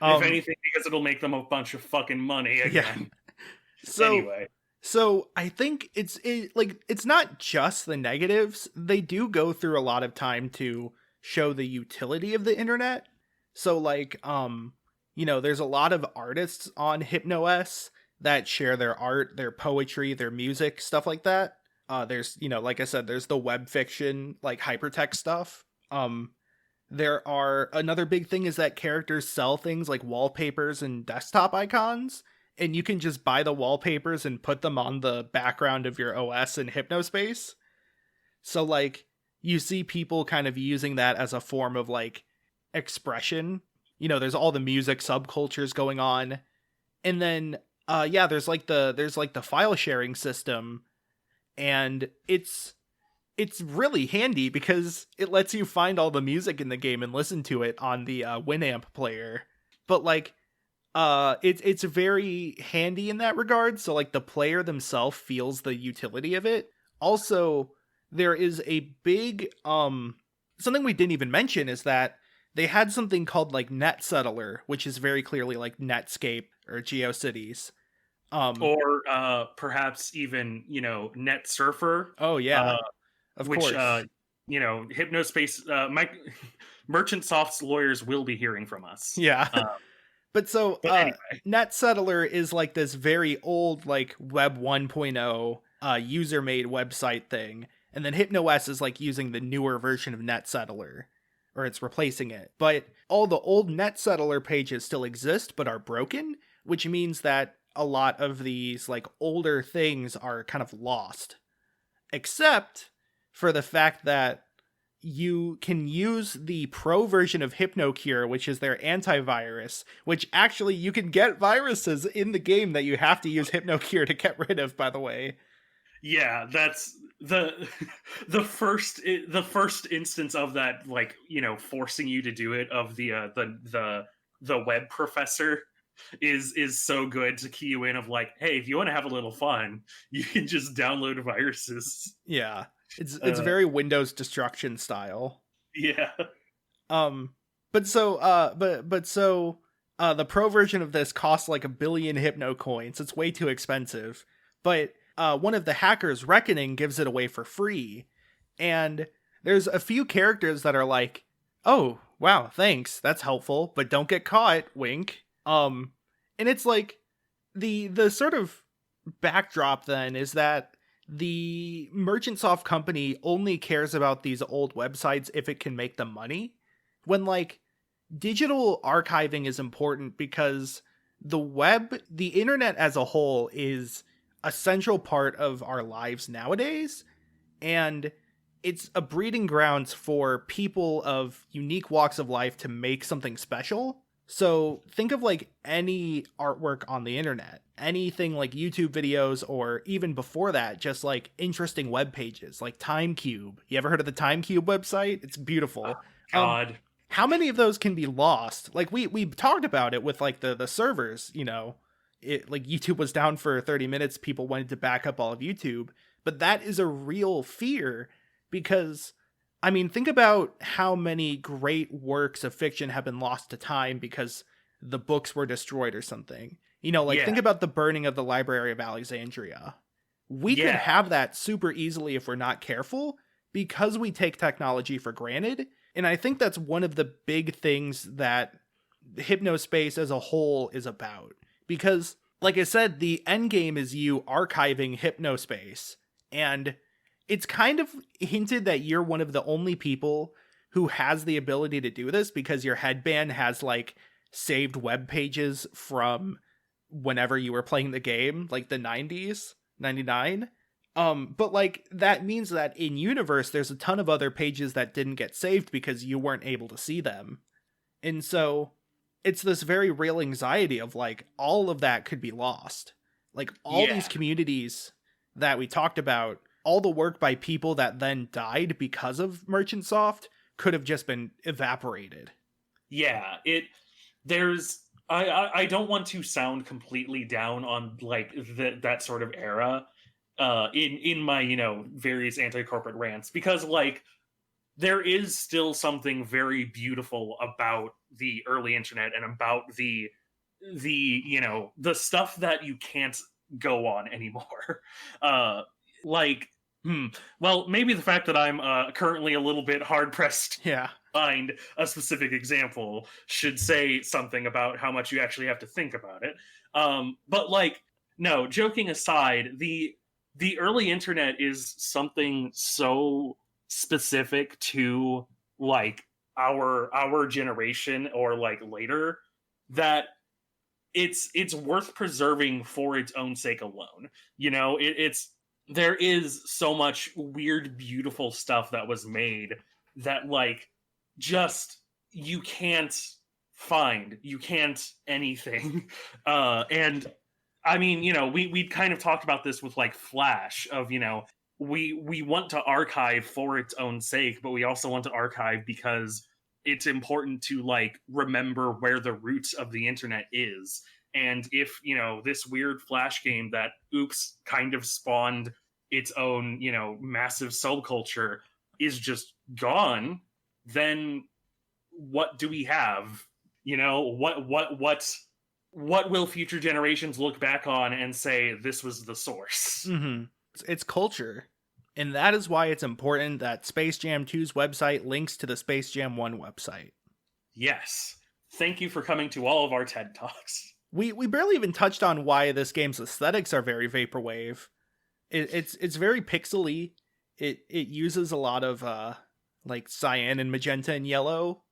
If anything, because it'll make them a bunch of fucking money again. Yeah. Anyway. So I think it's not just the negatives. They do go through a lot of time to show the utility of the internet. So like, you know, there's a lot of artists on HypnoS that share their art, their poetry, their music, stuff like that. There's, you know, like I said, there's the web fiction, like hypertext stuff. There are, another big thing is that characters sell things like wallpapers and desktop icons, and you can just buy the wallpapers and put them on the background of your OS in Hypnospace. So like, you see people kind of using that as a form of like expression. You know, there's all the music subcultures going on. And then, there's the file sharing system, and it's really handy because it lets you find all the music in the game and listen to it on the Winamp player. But like, it's very handy in that regard. So like the player themselves feels the utility of it. Also, there is a big, something we didn't even mention is that they had something called like Net Settler, which is very clearly like Netscape or GeoCities. Or perhaps even, you know, Net Surfer. Oh yeah. Of course. You know, Hypnospace, Merchantsoft's lawyers will be hearing from us. Yeah. But anyway. Net Settler is like this very old, like Web 1.0 user-made website thing. And then HypnoS is like using the newer version of Net Settler, or it's replacing it. But all the old Net Settler pages still exist, but are broken, which means that a lot of these like older things are kind of lost. Except for the fact that you can use the pro version of HypnoCure, which is their antivirus, which actually you can get viruses in the game that you have to use HypnoCure to get rid of, by the way. Yeah, that's the the first instance of that, like, forcing you to do it, of the web professor, is so good to key you in, of like, hey, if you want to have a little fun, you can just download viruses. Yeah. It's very Windows destruction style. Yeah. But so the pro version of this costs like 1 billion hypno coins. It's way too expensive. But one of the hackers, Reckoning, gives it away for free. And there's a few characters that are like, oh, wow, thanks, that's helpful, but don't get caught, wink. And it's like, the sort of backdrop then is that the Merchant Soft company only cares about these old websites if it can make them money. When, like, digital archiving is important because the internet as a whole is a central part of our lives nowadays, and it's a breeding grounds for people of unique walks of life to make something special. So think of like any artwork on the internet, anything like YouTube videos, or even before that, just like interesting web pages like TimeCube. You ever heard of the TimeCube website? It's beautiful. Oh, God. How many of those can be lost? Like we talked about it with like the servers, it, like, YouTube was down for 30 minutes. People wanted to back up all of YouTube, but that is a real fear because, I mean, think about how many great works of fiction have been lost to time because the books were destroyed or something. Think about the burning of the Library of Alexandria. We can have that super easily if we're not careful because we take technology for granted. And I think that's one of the big things that Hypnospace as a whole is about. Because, like I said, the end game is you archiving Hypnospace. And it's kind of hinted that you're one of the only people who has the ability to do this because your headband has, like, saved web pages from whenever you were playing the game, like the 90s, 99. But like that means that in universe, there's a ton of other pages that didn't get saved because you weren't able to see them. And so it's this very real anxiety of like, all of that could be lost. Like all these communities that we talked about, all the work by people that then died because of Merchant Soft could have just been evaporated. Yeah, I don't want to sound completely down on like that sort of era in my various anti-corporate rants, because like there is still something very beautiful about the early internet and about the stuff that you can't go on anymore. Well, maybe the fact that I'm currently a little bit hard pressed to find a specific example should say something about how much you actually have to think about it. But like, no, joking aside, the early internet is something so specific to like our generation or like later that it's worth preserving for its own sake alone. There is so much weird, beautiful stuff that was made that like just you can't anything. And I mean, we kind of talked about this with like Flash of, we want to archive for its own sake, but we also want to archive because it's important to like remember where the roots of the internet is. And if, this weird Flash game that oops kind of spawned its own, massive subculture is just gone, then what do we have? What will future generations look back on and say this was the source? Mm-hmm. It's culture. And that is why it's important that Space Jam 2's website links to the Space Jam 1 website. Yes. Thank you for coming to all of our TED Talks. We barely even touched on why this game's aesthetics are very vaporwave. It's very pixely. It uses a lot of like cyan and magenta and yellow,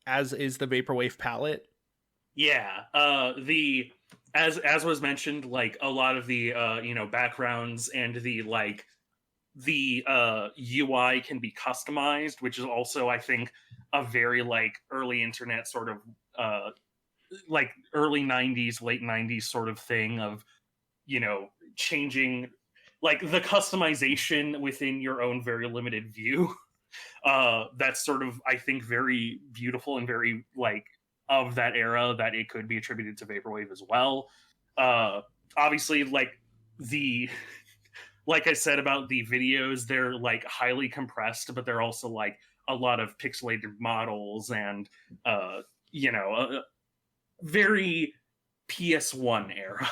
as is the vaporwave palette. Yeah, as was mentioned, like a lot of the backgrounds and the UI can be customized, which is also, I think, a very like early internet sort of like early 90s, late 90s sort of thing of changing like the customization within your own very limited view. That's sort of, I think, very beautiful and very like of that era, that it could be attributed to Vaporwave as well. Obviously, like the like I said about the videos, they're like highly compressed, but they're also like a lot of pixelated models and very PS1 era,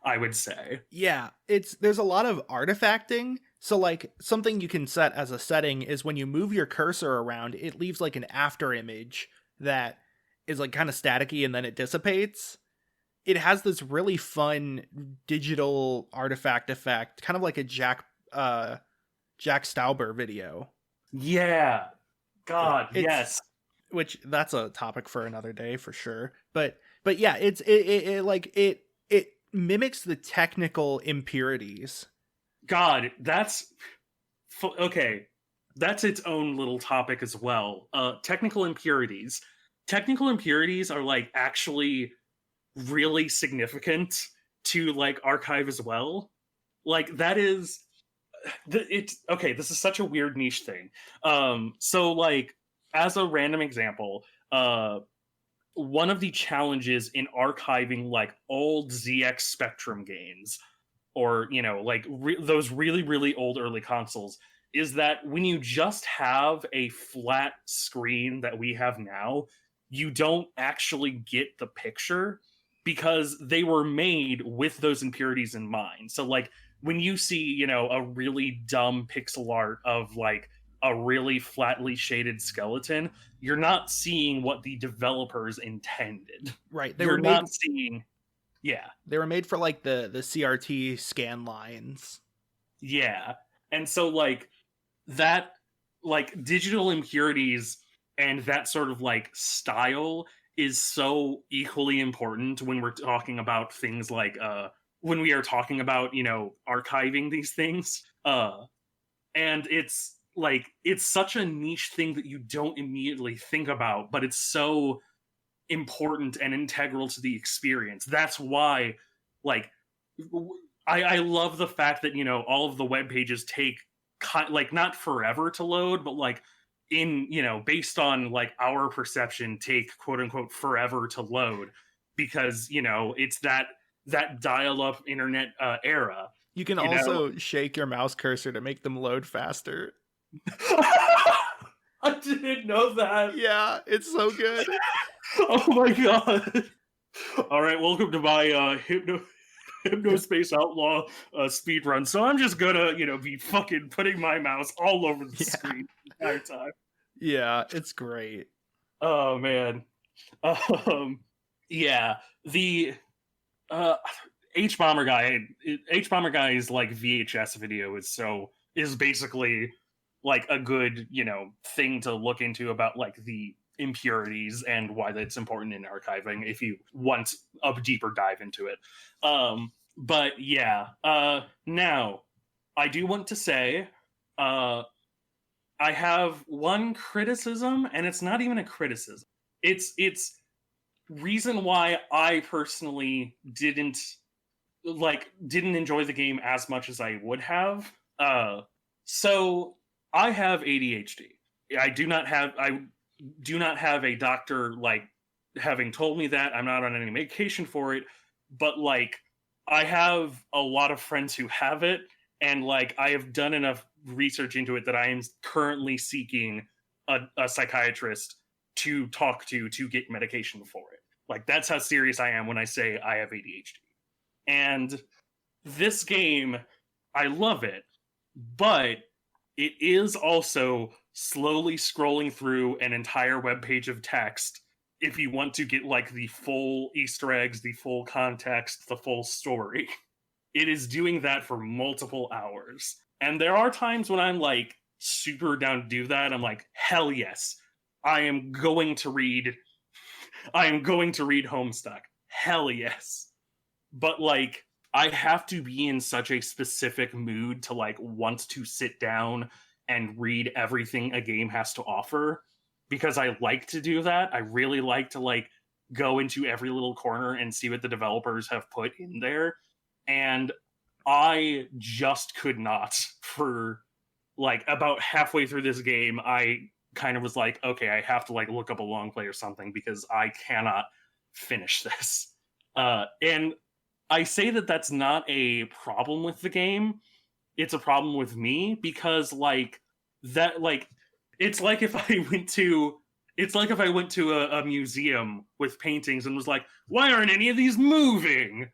I would say. Yeah, there's a lot of artifacting. So like something you can set as a setting is when you move your cursor around, it leaves like an after image that is like kind of staticky and then it dissipates. It has this really fun digital artifact effect, kind of like a Jack Stauber video. Yeah. God, yes. Which that's a topic for another day for sure. But yeah, it mimics the technical impurities. God, that's okay. That's its own little topic as well. Technical impurities. Technical impurities are like actually really significant to like archive as well. Like that is it's okay. This is such a weird niche thing. So like as a random example, one of the challenges in archiving like old ZX Spectrum games, or like those really really old early consoles, is that when you just have a flat screen that we have now, you don't actually get the picture because they were made with those impurities in mind. So like when you see a really dumb pixel art of like a really flatly shaded skeleton, you're not seeing what the developers intended. Right. You're not seeing. Yeah. They were made for like the CRT scan lines. Yeah. And so like that, like digital impurities and that sort of like style is so equally important when we're talking about things like when we are talking about archiving these things. And it's like it's such a niche thing that you don't immediately think about, but it's so important and integral to the experience. That's why like I love the fact that all of the web pages take like not forever to load, but like in based on like our perception take quote unquote forever to load, because it's that dial-up internet era. You can also shake your mouse cursor to make them load faster. I didn't know that. Yeah, it's so good. Oh my god. All right, welcome to my Hypnospace Outlaw speed run. So I'm just gonna be fucking putting my mouse all over the screen the entire time. Yeah, it's great. Oh man. Yeah, the H-Bomber Guy's like VHS video is basically like a good thing to look into about like the impurities and why that's important in archiving if you want a deeper dive into it. But yeah, now I do want to say I have one criticism, and it's not even a criticism. It's reason why I personally didn't enjoy the game as much as I would have. So I have ADHD. I do not have a doctor like having told me that. I'm not on any medication for it, but like I have a lot of friends who have it, and like I have done enough research into it that I am currently seeking a psychiatrist to talk to get medication for it. Like that's how serious I am when I say I have ADHD. And this game, I love it, but it is also slowly scrolling through an entire web page of text if you want to get like the full Easter eggs, the full context, the full story. It is doing that for multiple hours. And there are times when I'm like super down to do that. I'm like, hell yes, I am going to read Homestuck. Hell yes. But like I have to be in such a specific mood to like want to sit down and read everything a game has to offer, because I like to do that. I really like to like go into every little corner and see what the developers have put in there. And I just could not. For like about halfway through this game, I kind of was like, okay, I have to like look up a long play or something because I cannot finish this. And I say that that's not a problem with the game. It's a problem with me because like that, like, it's like if I went to a museum with paintings and was like, why aren't any of these moving?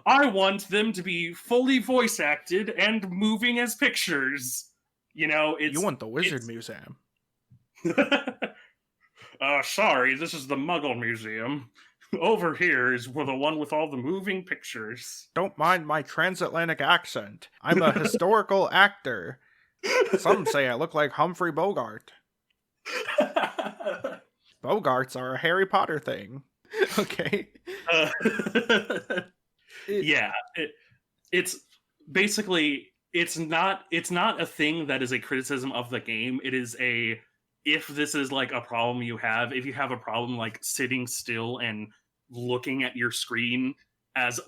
I want them to be fully voice acted and moving as pictures. You know, You want the Wizard Museum. Sorry, this is the Muggle Museum. Over here is the one with all the moving pictures. Don't mind my transatlantic accent. I'm a historical actor. Some say I look like Humphrey Bogart. Bogarts are a Harry Potter thing. Okay. Yeah, it's basically it's not a thing that is a criticism of the game. It is if this is like a problem you have, if you have a problem like sitting still and looking at your screen as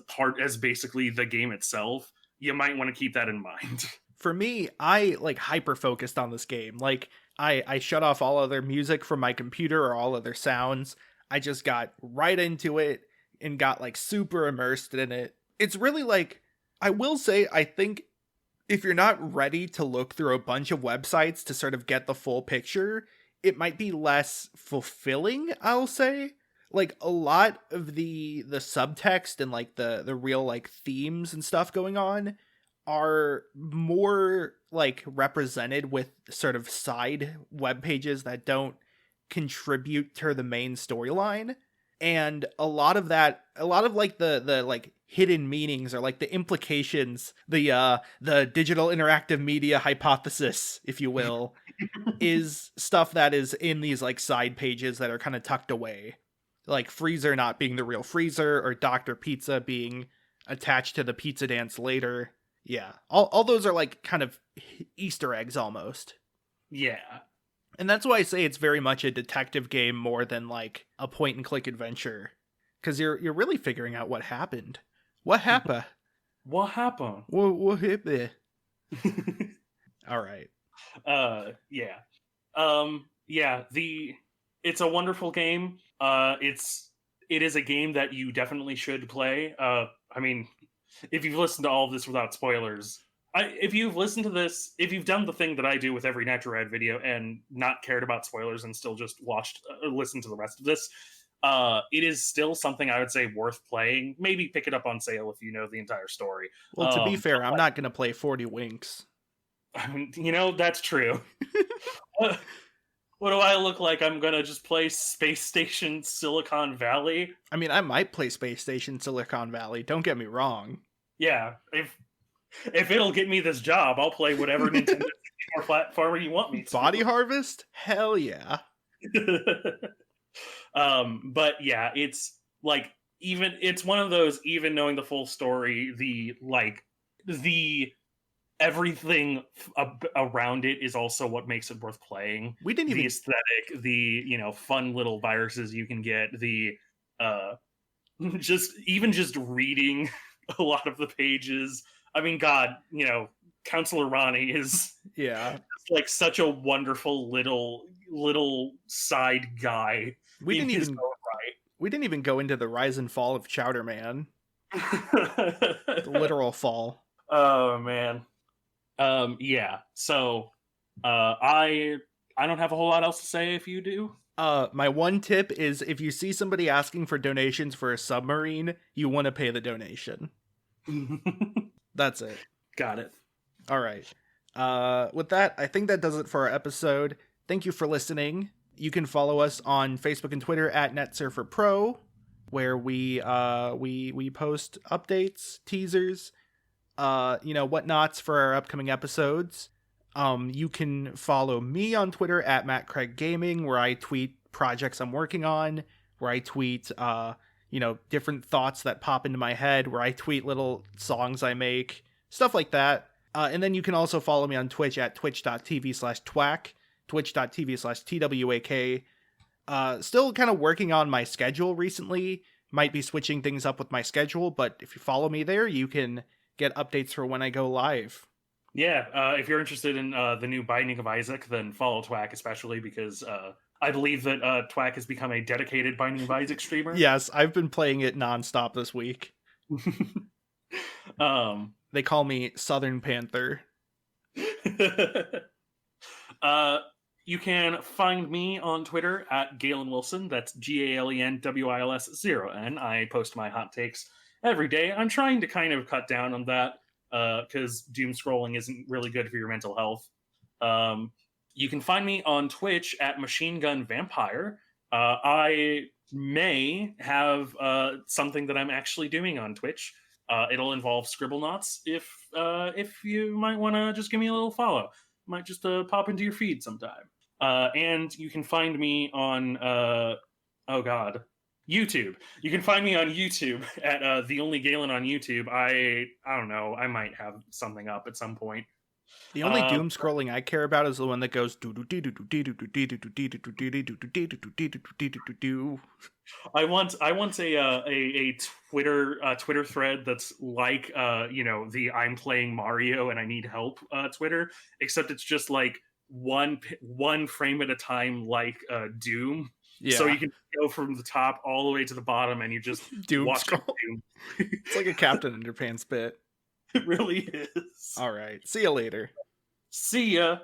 basically the game itself, you might want to keep that in mind. For me, I like hyper focused on this game. Like I shut off all other music from my computer or all other sounds. I just got right into it and got like super immersed in it. It's really like, I will say, I think if you're not ready to look through a bunch of websites to sort of get the full picture, it might be less fulfilling, I'll say. Like a lot of the subtext and like the real like themes and stuff going on are more like represented with sort of side web pages that don't contribute to the main storyline. And a lot of like the like hidden meanings or like the implications, the digital interactive media hypothesis, if you will, is stuff that is in these like side pages that are kind of tucked away. Like Freezer not being the real Freezer, or Dr. Pizza being attached to the pizza dance later. Yeah. All those are like kind of Easter eggs almost. Yeah. And that's why I say it's very much a detective game more than like a point and click adventure. Because you're really figuring out what happened. What happened? What happened? What happened? All right. Yeah. Yeah, it's a wonderful game. It is a game that you definitely should play. I mean, if you've listened to all of this without spoilers, if you've listened to this, if you've done the thing that I do with every Natural Rad video and not cared about spoilers and still just listened to the rest of this, it is still something I would say worth playing. Maybe pick it up on sale if you know the entire story. Well, to be fair, I'm not going to play 40 Winks. I mean, you know, that's true. What do I look like? I'm going to just play Space Station Silicon Valley? I mean, I might play Space Station Silicon Valley. Don't get me wrong. Yeah, if it'll get me this job, I'll play whatever Nintendo or platformer you want me to. Body Harvest? Hell yeah. But yeah, it's like, it's one of those, even knowing the full story, the everything around it is also what makes it worth playing. We didn't even... The aesthetic, the, fun little viruses you can get, the, just reading a lot of the pages. I mean, God, Counselor Ronnie is like such a wonderful little side guy. We didn't even go into the rise and fall of Chowder Man. The literal fall. Oh man. Yeah. So, I don't have a whole lot else to say if you do. My one tip is if you see somebody asking for donations for a submarine, you want to pay the donation. That's it. Got it. All right. With that, I think that does it for our episode. Thank you for listening. You can follow us on Facebook and Twitter at NetSurferPro, where we post updates, teasers, whatnots for our upcoming episodes. You can follow me on Twitter at MattCraigGaming, where I tweet projects I'm working on, where I tweet, different thoughts that pop into my head, where I tweet little songs I make, stuff like that. And then you can also follow me on Twitch at twitch.tv/twack, twitch.tv/twak. Still kind of working on my schedule recently. Might be switching things up with my schedule, but if you follow me there, you can get updates for when I go live. Yeah, if you're interested in the new Binding of Isaac, then follow Twack, especially because I believe that Twack has become a dedicated Binding of Isaac streamer. Yes, I've been playing it nonstop this week. They call me Southern Panther. You can find me on Twitter at Galen Wilson. That's GALENWILS0N. I post my hot takes every day. I'm trying to kind of cut down on that because doom scrolling isn't really good for your mental health. You can find me on Twitch at Machine Gun Vampire. I may have something that I'm actually doing on Twitch. It'll involve Scribblenauts if you might want to just give me a little follow. Might just pop into your feed sometime. And you can find me on YouTube. You can find me on YouTube at The Only Galen on YouTube. I don't know. I might have something up at some point. The only doom scrolling I care about is the one that goes I want a Twitter thread that's like the I'm playing Mario and I need help Twitter, except it's just like one frame at a time, like Doom. Yeah. So you can go from the top all the way to the bottom and you just Doom watch scroll. Doom. It's like a Captain Underpants bit. It really is. All right. See you later. See ya.